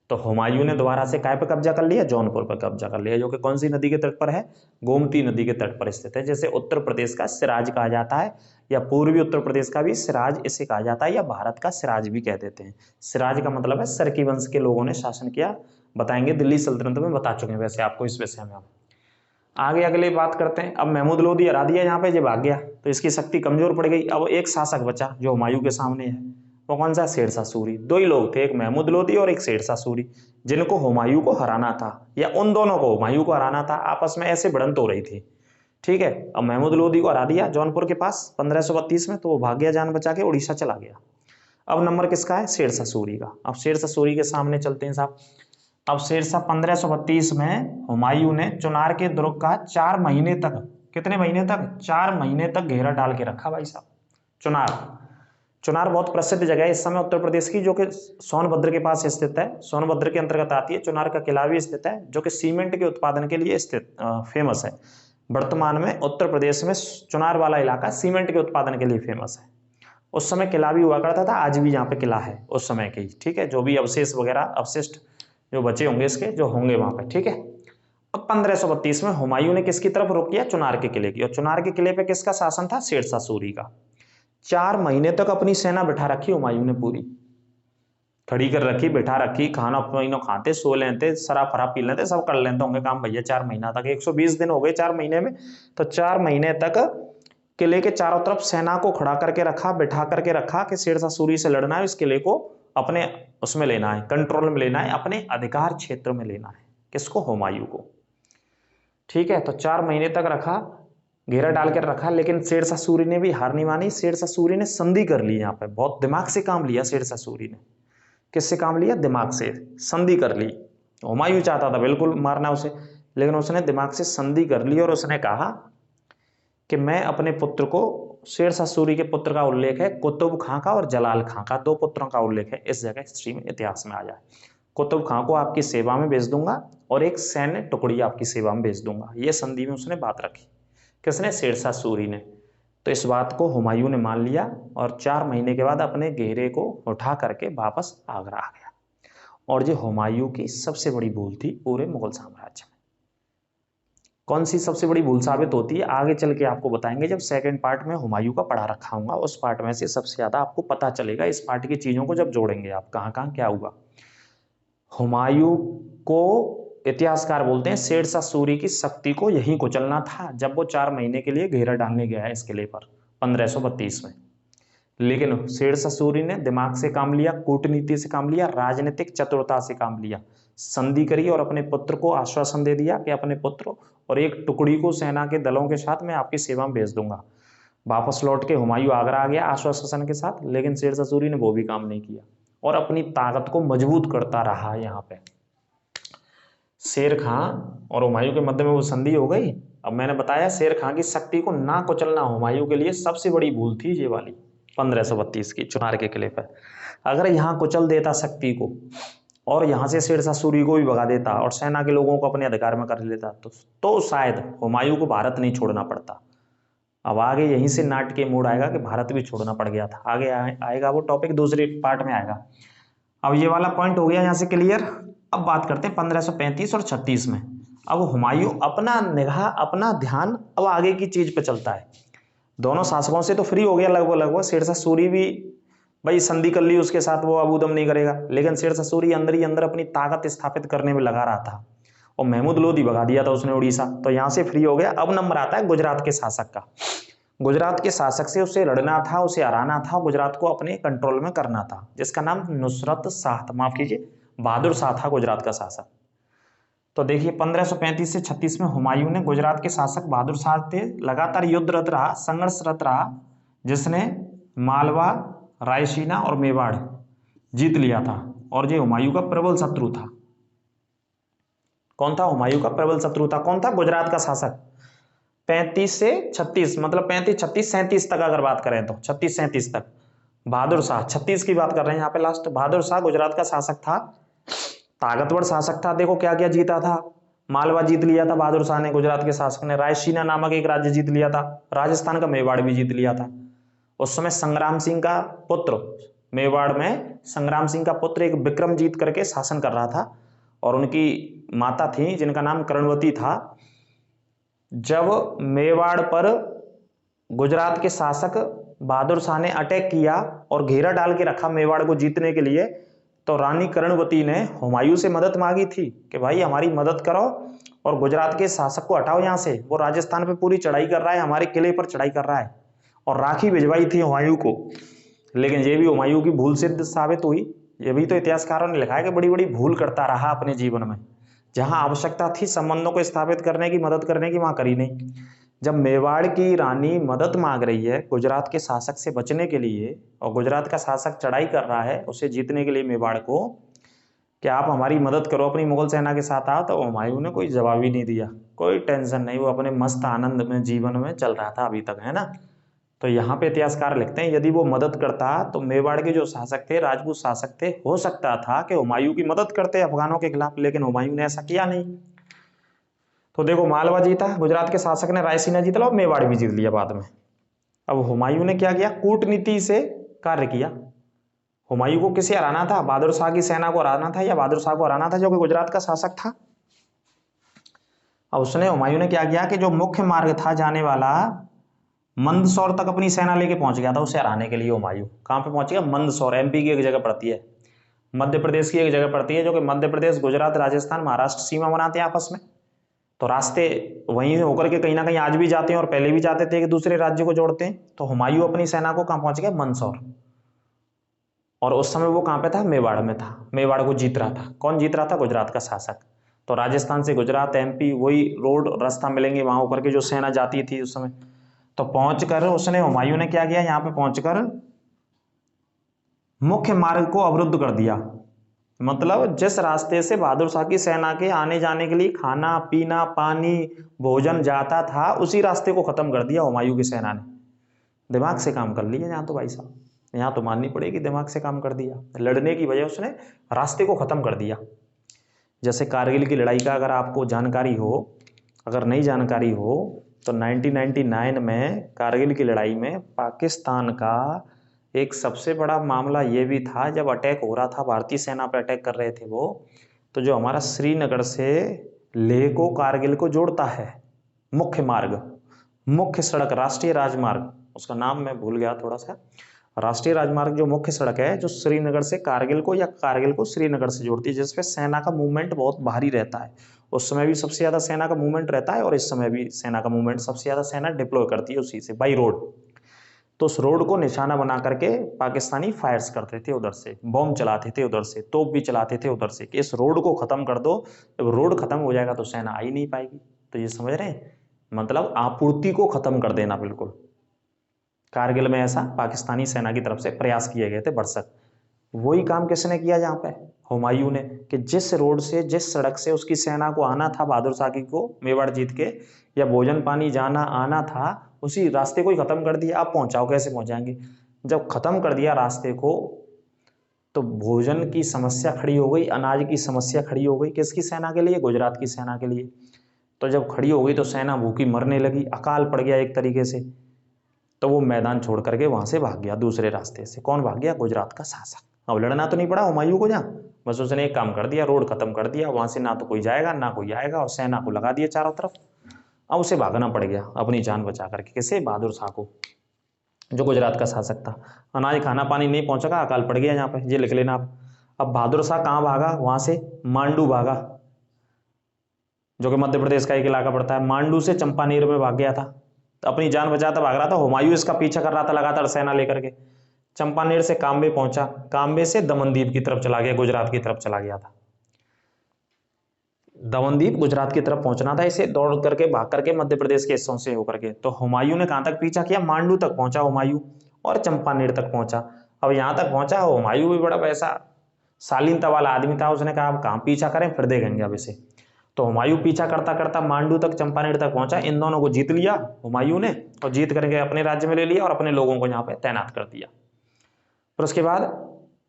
S1: तो हुमायूं ने दोबारा से काय पे कब्जा कर लिया, जौनपुर पर कब्जा कर लिया, जो कि कौन सी नदी के तट पर है, गोमती नदी के तट पर स्थित है। जैसे उत्तर प्रदेश का सिराज कहा जाता है, या पूर्वी उत्तर प्रदेश का भी सिराज इसे कहा जाता है, या भारत का सिराज भी कह देते हैं। सिराज का मतलब है सरकी वंश के लोगों ने शासन किया, बताएंगे दिल्ली सल्तनत में, बता चुके हैं वैसे आपको इस विषय में। हम आगे अगले बात करते हैं। अब महमूद लोदी हरा दिया यहाँ पे, ये भाग गया तो इसकी शक्ति कमजोर पड़ गई। अब एक शासक बचा जो हुमायूं के सामने है, वो कौन सा, शेरशाह सूरी। दो ही लोग थे, एक महमूद लोदी और एक शेरशाह सूरी, जिनको हुमायूं को हराना था, या उन दोनों को हुमायूं को हराना था। आपस में ऐसे भिड़ंत हो रही थी। ठीक है, अब महमूद लोदी को हरा दिया जौनपुर के पास 1532 में, तो वो भाग गया जान बचा के, उड़ीसा चला गया। अब नंबर किसका है, शेरशाह सूरी का। अब शेरशाह सूरी के सामने चलते हैं साहब। अब शेरशाह 1532 में हुमायूं ने चुनार के दुर्ग का 4 महीने तक कितने महीने तक? 4 महीने तक घेरा डाल के रखा भाई साहब। चुनार बहुत प्रसिद्ध जगह है इस समय उत्तर प्रदेश की, जो कि सोनभद्र के पास स्थित है, सोनभद्र के अंतर्गत आती है। चुनार का किला भी स्थित है, जो कि सीमेंट के उत्पादन के लिए स्थित फेमस है। वर्तमान में उत्तर प्रदेश में चुनार वाला इलाका सीमेंट के उत्पादन के लिए फेमस है। उस समय किला भी हुआ करता था, आज भी यहाँ पे किला है उस समय के ही, ठीक है। जो भी अवशेष वगैरह अवशिष्ट जो बचे होंगे इसके, जो होंगे वहां पे, ठीक है। अब 1532 में हुमायूं ने किसकी तरफ रुख किया? चुनार के किले की। और चुनार के किले पे किसका शासन था? शेरशाह सूरी का। 4 महीने तक अपनी सेना बिठा रखी हुमायूं ने, पूरी खड़ी कर रखी, बिठा रखी, खाना पीना खाते, सो लेते, शराब फराब पी लेते, सब कर लेते होंगे काम भैया। 4 महीना तक, 120 दिन हो गए 4 महीने में, तो 4 महीने तक किले के चारों तरफ सेना को खड़ा करके रखा, बिठा करके रखा कि शेरशाह सूरी से लड़ना है, इस किले को अपने उसमें लेना है, कंट्रोल में लेना है, अपने अधिकार क्षेत्र में लेना है। किसको? हुमायूं को, ठीक है। तो 4 महीने तक रखा, घेरा डाल कर रखा, लेकिन शेरशाह सूरी ने भी हार नहीं मानी। शेरशाह सूरी ने संधि कर ली, यहाँ पे बहुत दिमाग से काम लिया शेरशाह सूरी ने। किससे काम लिया? दिमाग से, संधि कर ली। हुमायूं चाहता था बिल्कुल मारना उसे, लेकिन उसने दिमाग से संधि कर ली और उसने कहा कि मैं अपने पुत्र को, शेरशाह सूरी के पुत्र का उल्लेख है कुतुब खां का और जलाल खां का, 2 पुत्रों का उल्लेख है इस जगह हिस्ट्री में, इतिहास में आ जाए। कुतुब खां को आपकी सेवा में भेज दूंगा और एक सैन्य टुकड़ी आपकी सेवा में भेज दूंगा, ये संधि में उसने बात रखी। किसने? शेरशाह सूरी ने। तो इस बात को हुमायूं ने मान लिया और 4 महीने के बाद अपने घेरे को उठा करके वापस आगरा आ गया। और ये हुमायूं की सबसे बड़ी भूल थी पूरे मुगल साम्राज्य में। कौन सी सबसे बड़ी भूल साबित होती है, आगे चल के आपको बताएंगे, जब सेकंड पार्ट में हुमायूं का पढ़ा रखा हूंगा, उस पार्ट में से सबसे ज्यादा आपको पता चलेगा। इस पार्ट की चीजों को जब जोड़ेंगे आप, कहां कहां क्या हुआ। हुमायूं को इतिहासकार बोलते हैं शेरशाह सूरी की शक्ति को यहीं कुचलना था, जब वो 4 महीने के लिए घेरा डालने गया है इस किले पर 1532 में। लेकिन शेरशाह सूरी ने दिमाग से काम लिया, कूटनीति से काम लिया, राजनीतिक चतुरता से काम लिया, संधि करी और अपने पुत्र को आश्वासन दे दिया कि अपने पुत्र और एक टुकड़ी को सेना के दलों के साथ मैं आपकी सेवा में भेज दूंगा। वापस लौट के हुमायूं आगरा आ गया आश्वासन के साथ, लेकिन शेरशाह सूरी ने वो भी काम नहीं किया और अपनी ताकत को मजबूत करता रहा। यहाँ पे शेर खां और हुमायूं के मध्य में वो संधि हो गई। अब मैंने बताया शेर खां की शक्ति को ना कुचलना हुमायूं के लिए सबसे बड़ी भूल थी ये वाली 1532 की चुनार के किले पर। अगर यहाँ कुचल देता शक्ति को और यहाँ से शेरशाह सूरी को भी भगा देता और सेना के लोगों को अपने अधिकार में कर लेता तो शायद हुमायूं को भारत नहीं छोड़ना पड़ता। अब आगे यहीं से नाटकीय मोड़ आएगा कि भारत भी छोड़ना पड़ गया था। आगे आएगा वो टॉपिक, दूसरे पार्ट में आएगा। अब ये वाला पॉइंट हो गया यहाँ से क्लियर। अब बात करते हैं 1535 और 36 में। अब हुमायूं अपना निगाह, अपना ध्यान अब आगे की चीज पे चलता है। दोनों शासकों से तो फ्री हो गया लगभग। शेरशाह सूरी भी भाई संधि कर ली उसके साथ, वो अब उदम नहीं करेगा, लेकिन शेरशाह सूरी अंदर ही अंदर अपनी ताकत स्थापित करने में लगा रहा था और महमूद लोधी भगा दिया था उसने उड़ीसा, तो यहाँ से फ्री हो गया। अब नंबर आता है गुजरात के शासक का। गुजरात के शासक से उसे लड़ना था, उसे हराना था, गुजरात को अपने कंट्रोल में करना था, जिसका नाम नुसरत शाह था, माफ कीजिए बहादुर शाह था गुजरात का शासक। तो देखिए 1535 से 36 में हुमायूं ने गुजरात के शासक बहादुर शाह थे, लगातार युद्धरत रहा, संघर्षरत रहा, जिसने मालवा, रायसीना और मेवाड़ जीत लिया था। और ये हुमायूं का प्रबल शत्रु था। कौन था? हुमायूं का प्रबल शत्रु था। कौन था? गुजरात का शासक। 35 से 36 मतलब 35, 36, 37 तक अगर बात करें तो 36, 37 तक बहादुर शाह, 36 की बात कर रहे हैं यहाँ पे लास्ट। बहादुर शाह गुजरात का शासक था, ताकतवर शासक था। देखो क्या क्या जीता था। मालवा जीत लिया था बहादुर शाह ने, गुजरात के शासक ने। रायसीना नामक एक राज्य जीत लिया था। राजस्थान का मेवाड़ भी जीत लिया था। उस समय संग्राम सिंह का पुत्र, मेवाड़ में संग्राम सिंह का पुत्र एक विक्रमजीत करके शासन कर रहा था और उनकी माता थी जिनका नाम कर्णवती था। जब मेवाड़ पर गुजरात के शासक बहादुर शाह ने अटैक किया और घेरा डाल के रखा मेवाड़ को जीतने के लिए, तो रानी कर्णवती ने हुमायूं से मदद मांगी थी कि भाई हमारी मदद करो और गुजरात के शासक को हटाओ यहाँ से, वो राजस्थान पे पूरी चढ़ाई कर रहा है, हमारे किले पर चढ़ाई कर रहा है। और राखी भिजवाई थी हुमायूं को, लेकिन ये भी हुमायूं की भूल सिद्ध साबित हुई। ये भी तो इतिहासकारों ने लिखा है कि बड़ी बड़ी भूल करता रहा अपने जीवन में। जहां आवश्यकता थी संबंधों को स्थापित करने की, मदद करने की, वहां करी नहीं। जब मेवाड़ की रानी मदद मांग रही है गुजरात के शासक से बचने के लिए और गुजरात का शासक चढ़ाई कर रहा है उसे जीतने के लिए मेवाड़ को, कि आप हमारी मदद करो, अपनी मुगल सेना के साथ आओ। तो हुमायूं ने कोई जवाब ही नहीं दिया, कोई टेंशन नहीं, वो अपने मस्त आनंद में जीवन में चल रहा था अभी तक, है ना। तो यहाँ पे इतिहासकार लिखते हैं यदि वो मदद करता तो मेवाड़ के जो शासक थे, राजपूत शासक थे, हो सकता था कि हुमायूं की मदद करते अफगानों के खिलाफ, लेकिन हुमायूं ने ऐसा किया नहीं। तो देखो, मालवा जीता, गुजरात के शासक ने रायसीना जीत लिया और मेवाड़ भी जीत लिया बाद में। अब हुमायूं ने क्या किया, कूटनीति से कार्य किया। हुमायूं को किसे हराना था, बहादुर शाह की सेना को हराना था या बहादुर शाह को हराना था जो कि गुजरात का शासक था। अब उसने, हुमायूं ने क्या किया कि जो मुख्य मार्ग था जाने वाला मंदसौर तक अपनी सेना लेके पहुंच गया था उसे हराने के लिए। हुमायूं कहां पे पहुंच गया, मंदसौर, एमपी की एक जगह पड़ती है, मध्य प्रदेश की एक जगह पड़ती है, जो कि मध्य प्रदेश, गुजरात, राजस्थान, महाराष्ट्र सीमा बनाते हैं आपस में। तो रास्ते वहीं होकर के कहीं ना कहीं आज भी जाते हैं और पहले भी जाते थे कि दूसरे राज्य को जोड़ते हैं। तो हुमायूं अपनी सेना को कहां पहुंच गया, मंदसौर। और उस समय वो कहां पे था, मेवाड़ में था। मेवाड़ को जीत रहा था, कौन जीत रहा था, गुजरात का शासक। तो राजस्थान से गुजरात, एमपी, वही रोड रास्ता मिलेंगे वहां होकर के जो सेना जाती थी उस समय। तो पहुंचकर उसने, हुमायूं ने क्या किया, यहाँ पे पहुंचकर मुख्य मार्ग को अवरुद्ध कर दिया। मतलब जिस रास्ते से बहादुर शाह की सेना के आने जाने के लिए खाना पीना पानी भोजन जाता था, उसी रास्ते को खत्म कर दिया हुमायूं की सेना ने। दिमाग से काम कर लिया यहाँ तो भाई साहब, यहाँ तो माननी पड़ेगी, दिमाग से काम कर दिया। लड़ने की वजह उसने रास्ते को खत्म कर दिया। जैसे कारगिल की लड़ाई का अगर आपको जानकारी हो, अगर नहीं जानकारी हो तो 1999 में कारगिल की लड़ाई में पाकिस्तान का एक सबसे बड़ा मामला ये भी था, जब अटैक हो रहा था, भारतीय सेना पर अटैक कर रहे थे वो, तो जो हमारा श्रीनगर से लेह को कारगिल को जोड़ता है मुख्य मार्ग, मुख्य सड़क, राष्ट्रीय राजमार्ग, उसका नाम मैं भूल गया थोड़ा सा, राष्ट्रीय राजमार्ग जो मुख्य सड़क है जो श्रीनगर से कारगिल को या कारगिल को श्रीनगर से जोड़ती है, जिसपे सेना का मूवमेंट बहुत भारी रहता है। उस समय भी सबसे ज्यादा सेना का मूवमेंट रहता है और इस समय भी सेना का मूवमेंट सबसे ज्यादा सेना डिप्लॉय करती है उसी से, बाई रोड। तो उस रोड को निशाना बना करके पाकिस्तानी फायर्स करते थे उधर से, बॉम्ब चलाते थे उधर से, तोप भी चलाते थे उधर से, कि इस रोड को खत्म कर दो। जब रोड खत्म हो जाएगा तो सेना आ ही नहीं पाएगी। तो ये समझ रहे हैं, मतलब आपूर्ति को खत्म कर देना बिल्कुल। कारगिल में ऐसा पाकिस्तानी सेना की तरफ से प्रयास किए गए थे भरसक। वही काम किसने किया यहाँ पे, हुमायूं ने, कि जिस रोड से, जिस सड़क से उसकी सेना को आना था बहादुर शाह की को मेवाड़ जीत के, या भोजन पानी जाना आना था, उसी रास्ते को ही खत्म कर दिया। आप पहुंचाओ, कैसे पहुंचाएंगे। जब खत्म कर दिया रास्ते को तो भोजन की समस्या खड़ी हो गई, अनाज की समस्या खड़ी हो गई। किसकी सेना के लिए, गुजरात की सेना के लिए। तो जब खड़ी हो गई तो सेना भूखी मरने लगी, अकाल पड़ गया एक तरीके से। तो वो मैदान छोड़ करके वहां से भाग गया दूसरे रास्ते से। कौन भाग गया, गुजरात का शासक। अब लड़ना तो नहीं पड़ा हुमायूं को जहाँ, बस उसने एक काम कर दिया, रोड खत्म कर दिया, वहां से ना तो कोई जाएगा ना कोई आएगा, और सेना को लगा दिया चारों तरफ। अब उसे भागना पड़ गया अपनी जान बचा करके। किसे, बहादुर शाह को, जो गुजरात का शासक था। अनाज खाना पानी नहीं पहुंचेगा, अकाल पड़ गया यहाँ पे, ये लिख लेना आप। अब बहादुर शाह कहाँ भागा, वहां से मांडू भागा, जो कि मध्य प्रदेश का एक इलाका पड़ता है। मांडू से चंपानेर में भाग गया था, अपनी जान बचाता भाग रहा था। हुमायूं इसका पीछा कर रहा था लगातार सेना लेकर के। चंपानेर से काम्बे पहुंचा, काम्बे से दमनदीप की तरफ चला गया, गुजरात की तरफ चला गया था। दमनदीप गुजरात की तरफ पहुंचना था इसे, दौड़ करके भाग करके मध्य प्रदेश के हिस्सों से होकर के। तो हुमायूं ने कहां तक पीछा किया, मांडू तक पहुंचा हुमायूं, और चंपानेर तक पहुंचा। अब यहां तक पहुंचा, हुमायूं भी बड़ा वैसा शालीनता वाला आदमी था, उसने कहा अब कहां पीछा करें, फिर देखेंगे अब इसे। तो हुमायूं पीछा करता करता मांडू तक, चंपानेर तक पहुंचा। इन दोनों को जीत लिया हुमायूं ने, और जीत करके अपने राज्य में ले लिया और अपने लोगों को यहाँ पे तैनात कर दिया। फिर उसके बाद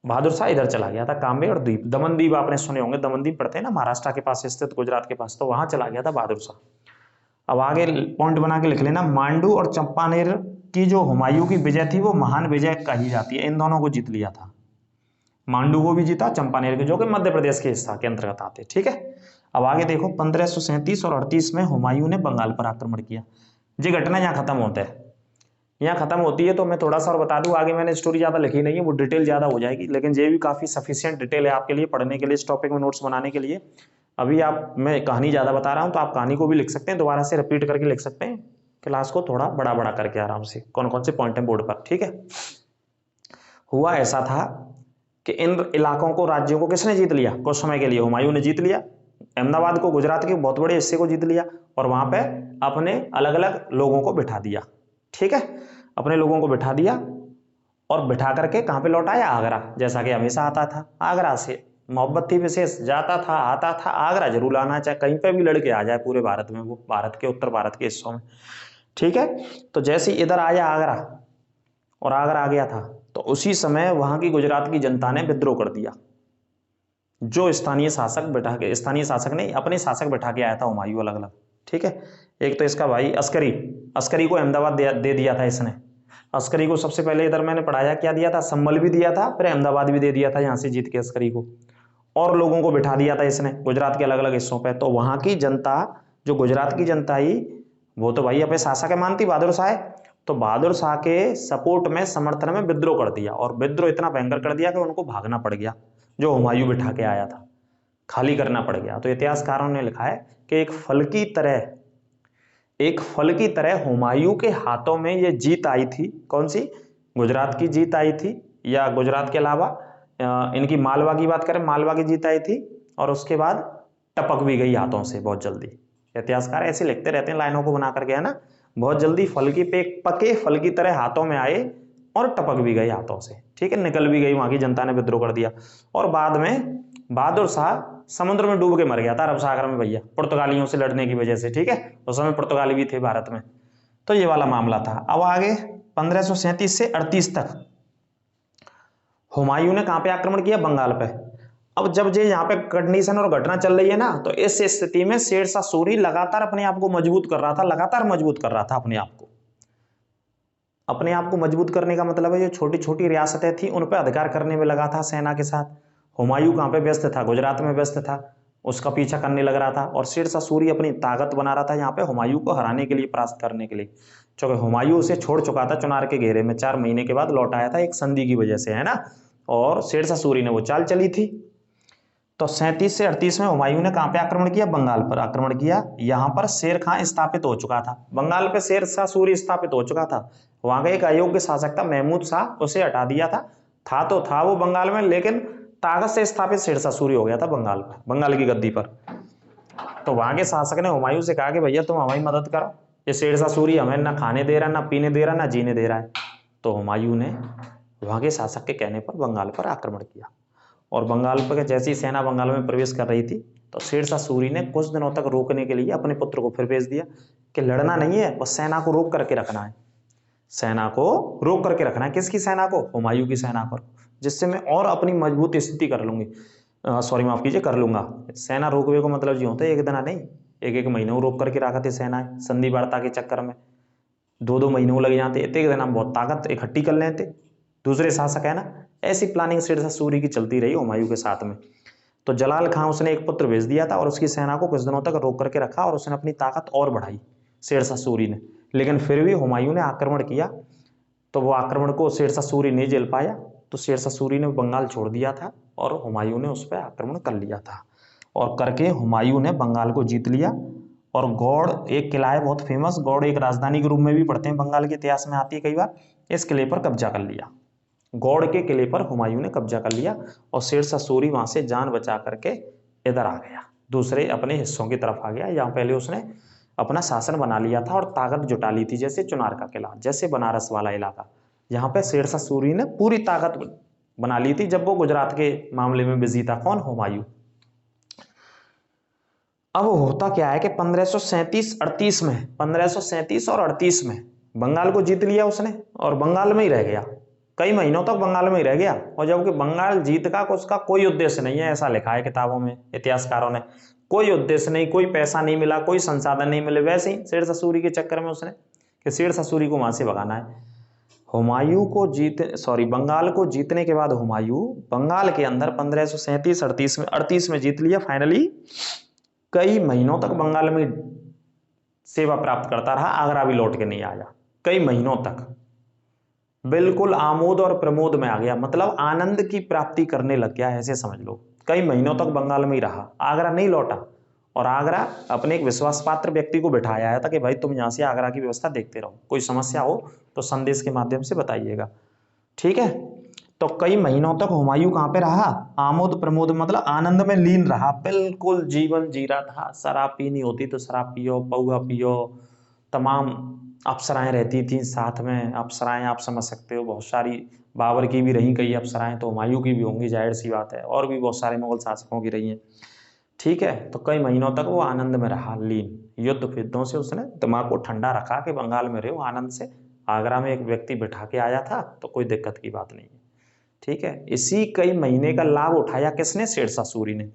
S1: बहादुर शाह इधर चला गया था, काम्बे और द्वीप, दमनदीप आपने सुने होंगे, दमनदीप पड़ते हैं ना महाराष्ट्र के पास स्थित, गुजरात के पास, तो वहां चला गया था बहादुर शाह। अब आगे पॉइंट बना के लिख लेना, मांडू और चंपानेर की जो हुमायूं की विजय थी वो महान विजय कही जाती है। इन दोनों को जीत लिया था, मांडू को भी जीता, चंपानेर के, जो कि मध्य प्रदेश के हिस्सा के अंतर्गत आते, ठीक है। अब आगे देखो, 1537 और 38 में हुमायूं ने बंगाल पर आक्रमण किया। ये घटना यहाँ खत्म होता है, यहाँ खत्म होती है। तो मैं थोड़ा सा और बता दूं, आगे मैंने स्टोरी ज्यादा लिखी नहीं है, वो डिटेल ज्यादा हो जाएगी, लेकिन ये भी काफी सफिशिएंट डिटेल है आपके लिए पढ़ने के लिए, इस टॉपिक में नोट्स बनाने के लिए। अभी आप, मैं कहानी ज्यादा बता रहा हूँ तो आप कहानी को भी लिख सकते हैं, दोबारा से रिपीट करके लिख सकते हैं, क्लास को थोड़ा बड़ा बड़ा करके आराम से, कौन कौन से पॉइंट है बोर्ड पर, ठीक है। हुआ ऐसा था कि इन इलाकों को, राज्यों को किसने जीत लिया, कुछ समय के लिए हुमायूं ने जीत लिया। अहमदाबाद को, गुजरात के बहुत बड़े हिस्से को जीत लिया, और वहां पे अपने अलग अलग लोगों को बिठा दिया, ठीक है। अपने लोगों को बिठा दिया और बिठा करके कहां पे लौटाया, आगरा, जैसा कि हमेशा आता था, आगरा से मोहब्बत थी विशेष, जाता था आता था, आगरा जरूर आना, चाहे कहीं पे भी लड़के आ जाए पूरे भारत में, वो भारत के उत्तर भारत के हिस्सों में, ठीक है। तो जैसे इधर आया आगरा और आगरा आ गया था, तो उसी समय वहां की गुजरात की जनता ने विद्रोह कर दिया। जो स्थानीय शासक बैठा के, स्थानीय शासक नहीं, अपने शासक बैठा के आया था हुमायूं अलग अलग, ठीक है। एक तो इसका भाई अस्करी, अस्करी को अहमदाबाद दे दिया था इसने। अस्करी को सबसे पहले इधर मैंने पढ़ाया, क्या दिया था, संभल भी दिया था, फिर अहमदाबाद भी दे दिया था यहाँ से जीत के अस्करी को, और लोगों को बिठा दिया था इसने गुजरात के अलग अलग हिस्सों पे। तो वहां की जनता, जो गुजरात की जनता ही, वो तो भाई अपने शासक मानती बहादुर शाह, तो बहादुर शाह के सपोर्ट में, समर्थन में विद्रोह कर दिया, और विद्रोह इतना भयंकर कर दिया कि उनको भागना पड़ गया, जो हुमायूं बिठा के आया था, खाली करना पड़ गया। तो इतिहासकारों ने लिखा है कि एक फल की तरह हुमायूं के हाथों में ये जीत आई थी। कौन सी? गुजरात की जीत आई थी, या गुजरात के अलावा इनकी मालवा की बात करें, मालवा की जीत आई थी, और उसके बाद टपक भी गई हाथों से बहुत जल्दी। इतिहासकार ऐसे लिखते रहते हैं लाइनों को बना करके, है ना, बहुत जल्दी पके फल की तरह हाथों में आए और टपक भी गए हाथों से, ठीक है, निकल भी गई, वहां की जनता ने विद्रोह कर दिया। और बाद में बहादुर शाह समुद्र में डूब के मर गया था, अरब सागर में भैया, पुर्तगालियों से लड़ने की वजह से, ठीक है, उस समय पुर्तगाली भी थे भारत में। तो ये वाला मामला था। अब आगे 1537 से 38 तक हुमायूं ने कहां पे आक्रमण किया? बंगाल पे। अब जब ये यहाँ पे कंडीशन और घटना चल रही है ना, तो इस स्थिति में शेरशाह सूरी लगातार अपने आप को मजबूत कर रहा था, लगातार मजबूत कर रहा था अपने आप को। अपने आप को मजबूत करने का मतलब है जो छोटी छोटी रियासतें थी उन पर अधिकार करने में लगा था सेना के साथ। हुमायूं कहाँ पे व्यस्त था? गुजरात में व्यस्त था, उसका पीछा करने लग रहा था, और शेरशाह सूरी अपनी ताकत बना रहा था यहाँ पे हुमायूं को हराने के लिए, परास्त करने के लिए। क्योंकि हुमायूं उसे छोड़ चुका था चुनार के घेरे में, 4 महीने के बाद लौट आया था एक संधि की वजह से, है ना, और शेरशाह सूरी ने वो चाल चली थी। तो 37 से 38 में हुमायूं ने कहां पे आक्रमण किया? बंगाल पर आक्रमण किया। यहां पर शेर खां स्थापित हो चुका था, बंगाल पे शेरशाह सूरी स्थापित हो चुका था। वहां का एक अयोग्य शासक था महमूद शाह, उसे हटा दिया था तो था वो बंगाल में, लेकिन ताकत से स्थापित शेरशाह सूरी हो गया था बंगाल पर, बंगाल की गद्दी पर। तो वहां के शासक ने हुमायूं से कहा कि भैया तुम हमारी मदद करो, ये शेरशाह सूरी हमें ना खाने दे रहा, ना पीने दे रहा, ना जीने दे रहा है। तो हुमायूं ने वहां के शासक के कहने पर बंगाल पर आक्रमण किया, और बंगाल पर जैसी सेना बंगाल में प्रवेश कर रही थी, तो शेरशाह सूरी ने कुछ दिनों तक रोकने के लिए अपने पुत्र को फिर भेज दिया कि लड़ना नहीं है, बस सेना को रोक करके रखना है, सेना को रोक करके रखना है। किसकी सेना को? हुमायूं की सेना पर, जिससे मैं और अपनी मजबूत स्थिति कर लूंगी, सॉरी माफ कीजिए, कर लूंगा। सेना रोकवे को मतलब जी होता है एक दिन नहीं, एक एक महीनों रोक करके रखा थे सेना, संधि वार्ता के चक्कर में 2-2 महीनों लग जाते, इतने दिन हम बहुत ताकत इकट्ठी कर लेते, दूसरे शासक है ना। ऐसी प्लानिंग शेरशाह सूरी की चलती रही हुमायूं के साथ में। तो जलाल खां उसने एक पुत्र भेज दिया था और उसकी सेना को कुछ दिनों तक रोक करके रखा, और उसने अपनी ताकत और बढ़ाई शेरशाह सूरी ने। लेकिन फिर भी हुमायूं ने आक्रमण किया, तो वो आक्रमण को शेरशाह सूरी नहीं झेल पाया, तो शेरशाह सूरी ने बंगाल छोड़ दिया था और हुमायूं ने उस पर आक्रमण कर लिया था, और करके हुमायूं ने बंगाल को जीत लिया। और गौड़ एक किला है बहुत फेमस, गौड़ एक राजधानी के रूप में भी पढ़ते हैं, बंगाल के इतिहास में आती है कई बार। इस किले पर कब्जा कर लिया, गौड़ के किले पर हुमायूं ने कब्जा कर लिया, और शेरशाह सूरी वहां से जान बचा करके इधर आ गया, दूसरे अपने हिस्सों की तरफ आ गया। यहाँ पहले उसने अपना शासन बना लिया था और ताकत जुटा ली थी, जैसे चुनार का किला, जैसे बनारस वाला इलाका, यहाँ पे शेरशाह सूरी ने पूरी ताकत बना ली थी जब वो गुजरात के मामले में बिजी था। कौन? हुमायूं। अब होता क्या है कि 1537-38 में, 1537 और 38 में बंगाल को जीत लिया उसने, और बंगाल में ही रह गया, कई महीनों तक बंगाल में ही रह गया। और जबकि बंगाल जीत का उसका कोई उद्देश्य नहीं है, ऐसा लिखा है किताबों में इतिहासकारों ने, कोई उद्देश्य नहीं, कोई पैसा नहीं मिला, कोई संसाधन नहीं मिले, वैसे ही शेरशाह सूरी के चक्कर में उसने कि शेरशाह सूरी को वहां से भगाना है। हुमायूं को बंगाल को जीतने के बाद हुमायूं बंगाल के अंदर 1537-38 में जीत लिया फाइनली। कई महीनों तक बंगाल में सेवा प्राप्त करता रहा, आगरा भी लौट के नहीं आया, कई महीनों तक बिल्कुल आमोद और प्रमोद में आ गया, मतलब आनंद की प्राप्ति करने लग गया, ऐसे समझ लो। कई महीनों तक बंगाल में ही रहा, आगरा नहीं लौटा, और आगरा अपने एक विश्वास पात्र व्यक्ति को बिठाया आया था कि भाई तुम यहाँ से आगरा की व्यवस्था देखते रहो, कोई समस्या हो तो संदेश के माध्यम से बताइएगा, ठीक है। तो कई महीनों तक हुमायूं कहाँ पे रहा? आमोद प्रमोद मतलब आनंद में लीन रहा, बिल्कुल जीवन जी रहा था। शराब पीनी होती तो शराब पियो, पौआ पियो, तमाम अप्सराएं रहती थी साथ में, अप्सराएं आप समझ सकते हो, बहुत सारी बाबर की भी रही कई अप्सराएं, तो हुमायूं की भी होंगी, जाहिर सी बात है, और भी बहुत सारे मुगल शासकों की रही हैं। ठीक है, तो कई महीनों तक वो आनंद में रहा लीन। युद्ध युद्धों से उसने दिमाग को ठंडा रखा कि बंगाल में रहे आनंद से। आगरा में एक व्यक्ति बिठा के आया था तो कोई दिक्कत की बात नहीं है। ठीक है, इसी कई महीने का लाभ उठाया किसने? शेरशाह सूरी ने।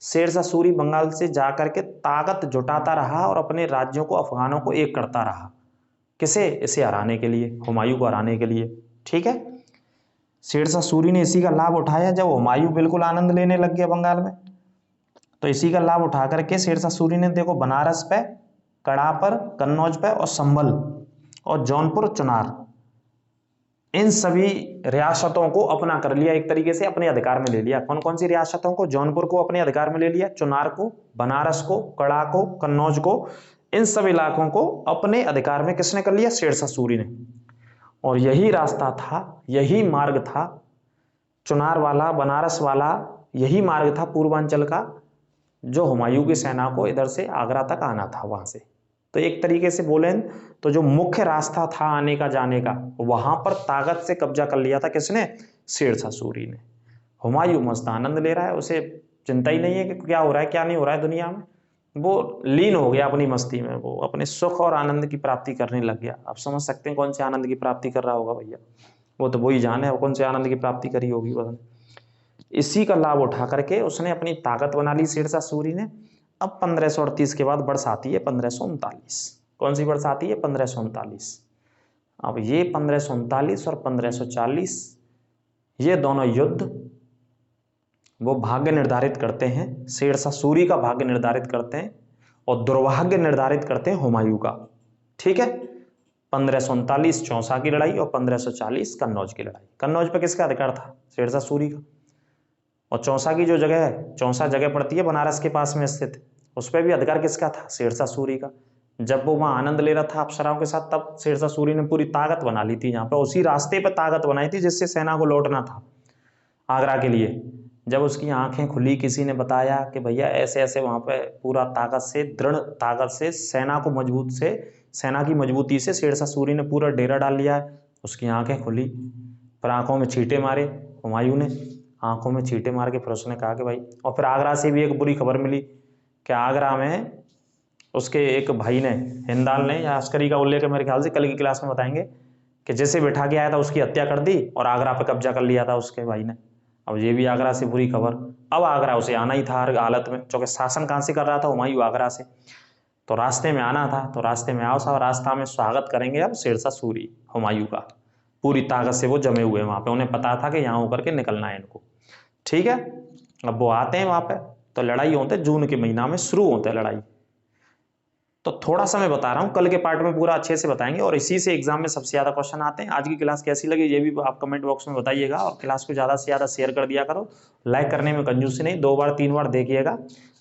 S1: शेरशाह सूरी बंगाल से जाकर के ताकत जुटाता रहा और अपने राज्यों को, अफगानों को एक करता रहा। किसे? इसे हराने के लिए, हुमायूं को हराने के लिए। ठीक है, शेरशाह सूरी ने इसी का लाभ उठाया। जब हुमायूं बिल्कुल आनंद लेने लग गया बंगाल में, तो इसी का लाभ उठा करके शेरशाह सूरी ने देखो बनारस पे, कड़ा पर, कन्नौज पे और संभल और जौनपुर, चुनार, इन सभी रियासतों को अपना कर लिया, एक तरीके से अपने अधिकार में ले लिया। कौन कौन सी रियासतों को? जौनपुर को अपने अधिकार में ले लिया, चुनार को, बनारस को, कड़ा को, कन्नौज को, इन सब इलाकों को अपने अधिकार में किसने कर लिया? शेरशाह सूरी ने। और यही रास्ता था, यही मार्ग था, चुनार वाला, बनारस वाला, यही मार्ग था पूर्वांचल का, जो हुमायूं की सेना को इधर से आगरा तक आना था वहां से। तो एक तरीके से बोले तो जो मुख्य रास्ता था आने का, जाने का, वहां पर ताकत से कब्जा कर लिया था किसने? शेरशाह सूरी ने। हुमायूं मस्त आनंद ले रहा है, उसे चिंता ही नहीं है कि क्या हो रहा है क्या नहीं हो रहा है दुनिया में। वो लीन हो गया अपनी मस्ती में, वो अपने सुख और आनंद की प्राप्ति करने लग गया। आप समझ सकते हैं कौन से आनंद की प्राप्ति कर रहा होगा भैया, वो तो वही जाने कौन से आनंद की प्राप्ति करी होगी। इसी का लाभ उठा करके उसने अपनी ताकत बना ली शेरशाह सूरी ने। अब 1538 के बाद वर्ष आती है 1539। कौन सी वर्ष आती है? 1539। अब ये 1539 और 1540, ये दोनों युद्ध वो भाग्य निर्धारित करते हैं, शेरशाह सूरी का भाग्य निर्धारित करते हैं और दुर्भाग्य निर्धारित करते हैं हुमायूं का। ठीक है, 1539 चौसा की लड़ाई और 1540 कन्नौज की लड़ाई। कन्नौज पर किसका अधिकार था? शेरशाह सूरी का। और चौसा की जो जगह है, चौसा जगह पड़ती है बनारस के पास में स्थित, उस पर भी अधिकार किसका था? शेरशाह सूरी का। जब वो वहां आनंद ले रहा था अप्सराओं के साथ, तब शेरशाह सूरी ने पूरी ताकत बना ली थी यहाँ पर, उसी रास्ते पर ताकत बनाई थी जिससे सेना को लौटना था आगरा के लिए। जब उसकी आंखें खुली, किसी ने बताया कि भैया ऐसे ऐसे वहां पे पूरा ताकत से, दृढ़ ताकत से, सेना को मजबूत से, सेना की मजबूती से शेरशाह सूरी ने पूरा डेरा डाल लिया है, उसकी आंखें खुली। फिर आंखों में छींटे मारे हुमायूं ने, आंखों में छींटे मार के फिर उसने कहा कि भाई। और फिर आगरा से भी एक बुरी खबर मिली कि आगरा में उसके एक भाई ने, हिंदाल ने या अस्करी का उल्लेख है मेरे ख्याल से, कल की क्लास में बताएंगे, कि जैसे बैठा के आया था उसकी हत्या कर दी और आगरा पे कब्जा कर लिया था उसके भाई ने। अब ये भी आगरा से बुरी खबर। अब आगरा उसे आना ही था हर हालत में, क्योंकि शासन कहाँ से कर रहा था? हुमायूं आगरा से। तो रास्ते में आना था, तो रास्ते में आओ साहब, रास्ता में स्वागत करेंगे अब शेरशाह सूरी हुमायूं का। पूरी ताकत से वो जमे हुए वहां पे, उन्हें पता था कि यहाँ होकर के निकलना है इनको। ठीक है, अब वो आते हैं वहां पे, तो लड़ाई होते जून के महीना में शुरू होते हैं लड़ाई। तो थोड़ा सा मैं बता रहा हूँ, कल के पार्ट में पूरा अच्छे से बताएंगे और इसी से एग्जाम में सबसे ज्यादा क्वेश्चन आते हैं। आज की क्लास कैसी लगी ये भी आप कमेंट बॉक्स में बताइएगा, और क्लास को ज्यादा से ज्यादा शेयर कर दिया करो। लाइक करने में कंजूसी नहीं, 2 बार 3 बार देखिएगा।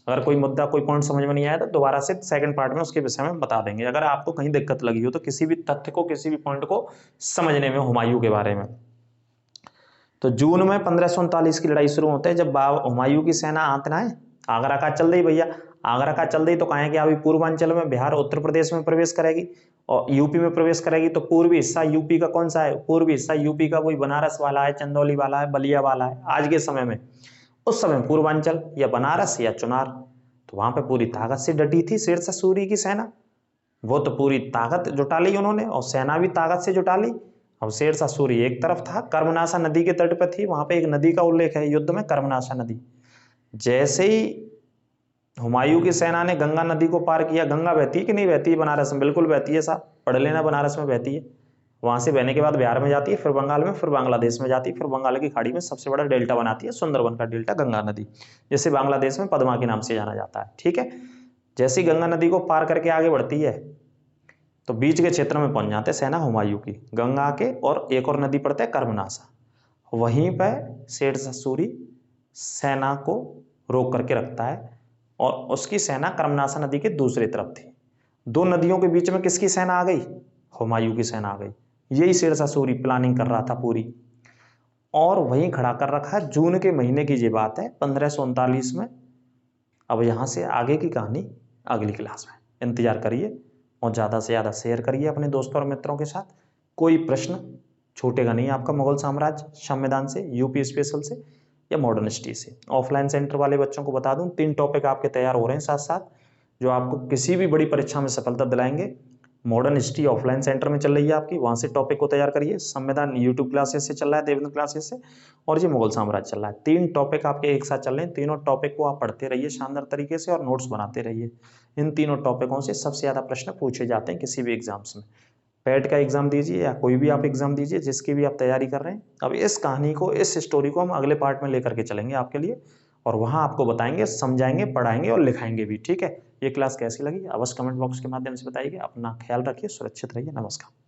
S1: अगर कोई मुद्दा, कोई पॉइंट समझ में नहीं आया तो दोबारा से सेकंड पार्ट में उसके विषय में बता देंगे। अगर आपको कहीं दिक्कत लगी हो तो किसी भी तथ्य को, किसी भी पॉइंट को समझने में हुमायूं के बारे में। तो जून में 1539 की लड़ाई शुरू होते है, जब हुमायूं की सेना आतना है आगरा का चल रही भैया। आगरा का चल रही तो कहें कि अभी पूर्वांचल में, बिहार उत्तर प्रदेश में प्रवेश करेगी और यूपी में प्रवेश करेगी। तो पूर्वी हिस्सा यूपी का कौन सा है? पूर्वी हिस्सा यूपी का वही बनारस वाला है, चंदौली वाला है, बलिया वाला है आज के समय में। उस समय पूर्वांचल या बनारस या चुनार। तो वहां पे पूरी ताकत से डटी थी शेरशाह सूरी की सेना। वो तो पूरी ताकत जुटा ली उन्होंने और सेना भी ताकत से जुटा ली। अब शेरशाह सूरी एक तरफ था, कर्मनाशा नदी के तट पर थी, वहां पे एक नदी का उल्लेख है युद्ध में, कर्मनाशा नदी। जैसे ही हुमायूं की सेना ने गंगा नदी को पार किया, गंगा बहती है कि नहीं बहती है बनारस में? बिल्कुल बहती है साहब, पढ़ लेना, बनारस में बहती है। वहां से बहने के बाद बिहार में जाती है, फिर बंगाल में, फिर बांग्लादेश में जाती है, फिर बंगाल की खाड़ी में सबसे बड़ा डेल्टा बनाती है, सुंदरबन का डेल्टा, गंगा नदी, जिसे बांग्लादेश में पद्मा के नाम से जाना जाता है। ठीक है, जैसी गंगा नदी को पार करके आगे बढ़ती है तो बीच के क्षेत्र में पहुंच जाते सेना हुमायूं की, गंगा के, और एक और नदी पड़ता है कर्मनाशा। वहीं पर शेरशाह सूरी सेना को रोक करके रखता है और उसकी सेना कर्मनाशा नदी के दूसरी तरफ थी। 2 नदियों के बीच में किसकी सेना आ गई? हुमायूं की सेना आ गई। यही शेरशाह सूरी प्लानिंग कर रहा था पूरी, और वहीं खड़ा कर रखा है। जून के महीने की ये बात है 1539 में। अब यहां से आगे की कहानी अगली क्लास में इंतजार करिए और ज़्यादा से ज़्यादा शेयर करिए अपने दोस्तों और मित्रों के साथ। कोई प्रश्न, छूटेगा नहीं आपका मुगल साम्राज्य संविधान से, यूपी स्पेशल से या मॉडर्न हिस्ट्री से। ऑफलाइन सेंटर वाले बच्चों को बता दूं 3 टॉपिक आपके तैयार हो रहे हैं साथ साथ, जो आपको किसी भी बड़ी परीक्षा में सफलता दिलाएंगे। मॉडर्न हिस्ट्री ऑफलाइन सेंटर में चल रही है आपकी, वहां से टॉपिक को तैयार करिए। संविधान यूट्यूब क्लासेस से चल रहा है, देवेंद्र क्लासेस से, और ये मुगल साम्राज्य चल रहा है। 3 टॉपिक आपके एक साथ चल रहे हैं। तीनों टॉपिक को आप पढ़ते रहिए शानदार तरीके से और नोट्स बनाते रहिए। इन तीनों टॉपिकों से सबसे ज्यादा प्रश्न पूछे जाते हैं किसी भी एग्जाम्स में। पेट का एग्जाम दीजिए या कोई भी आप एग्जाम दीजिए जिसकी भी आप तैयारी कर रहे हैं। अब इस कहानी को, इस स्टोरी को हम अगले पार्ट में लेकर के चलेंगे आपके लिए, और वहां आपको बताएंगे, समझाएंगे, पढ़ाएंगे और लिखाएंगे भी। ठीक है, ये क्लास कैसी लगी अवश्य कमेंट बॉक्स के माध्यम से बताइए। अपना ख्याल रखिए, सुरक्षित रहिए। नमस्कार।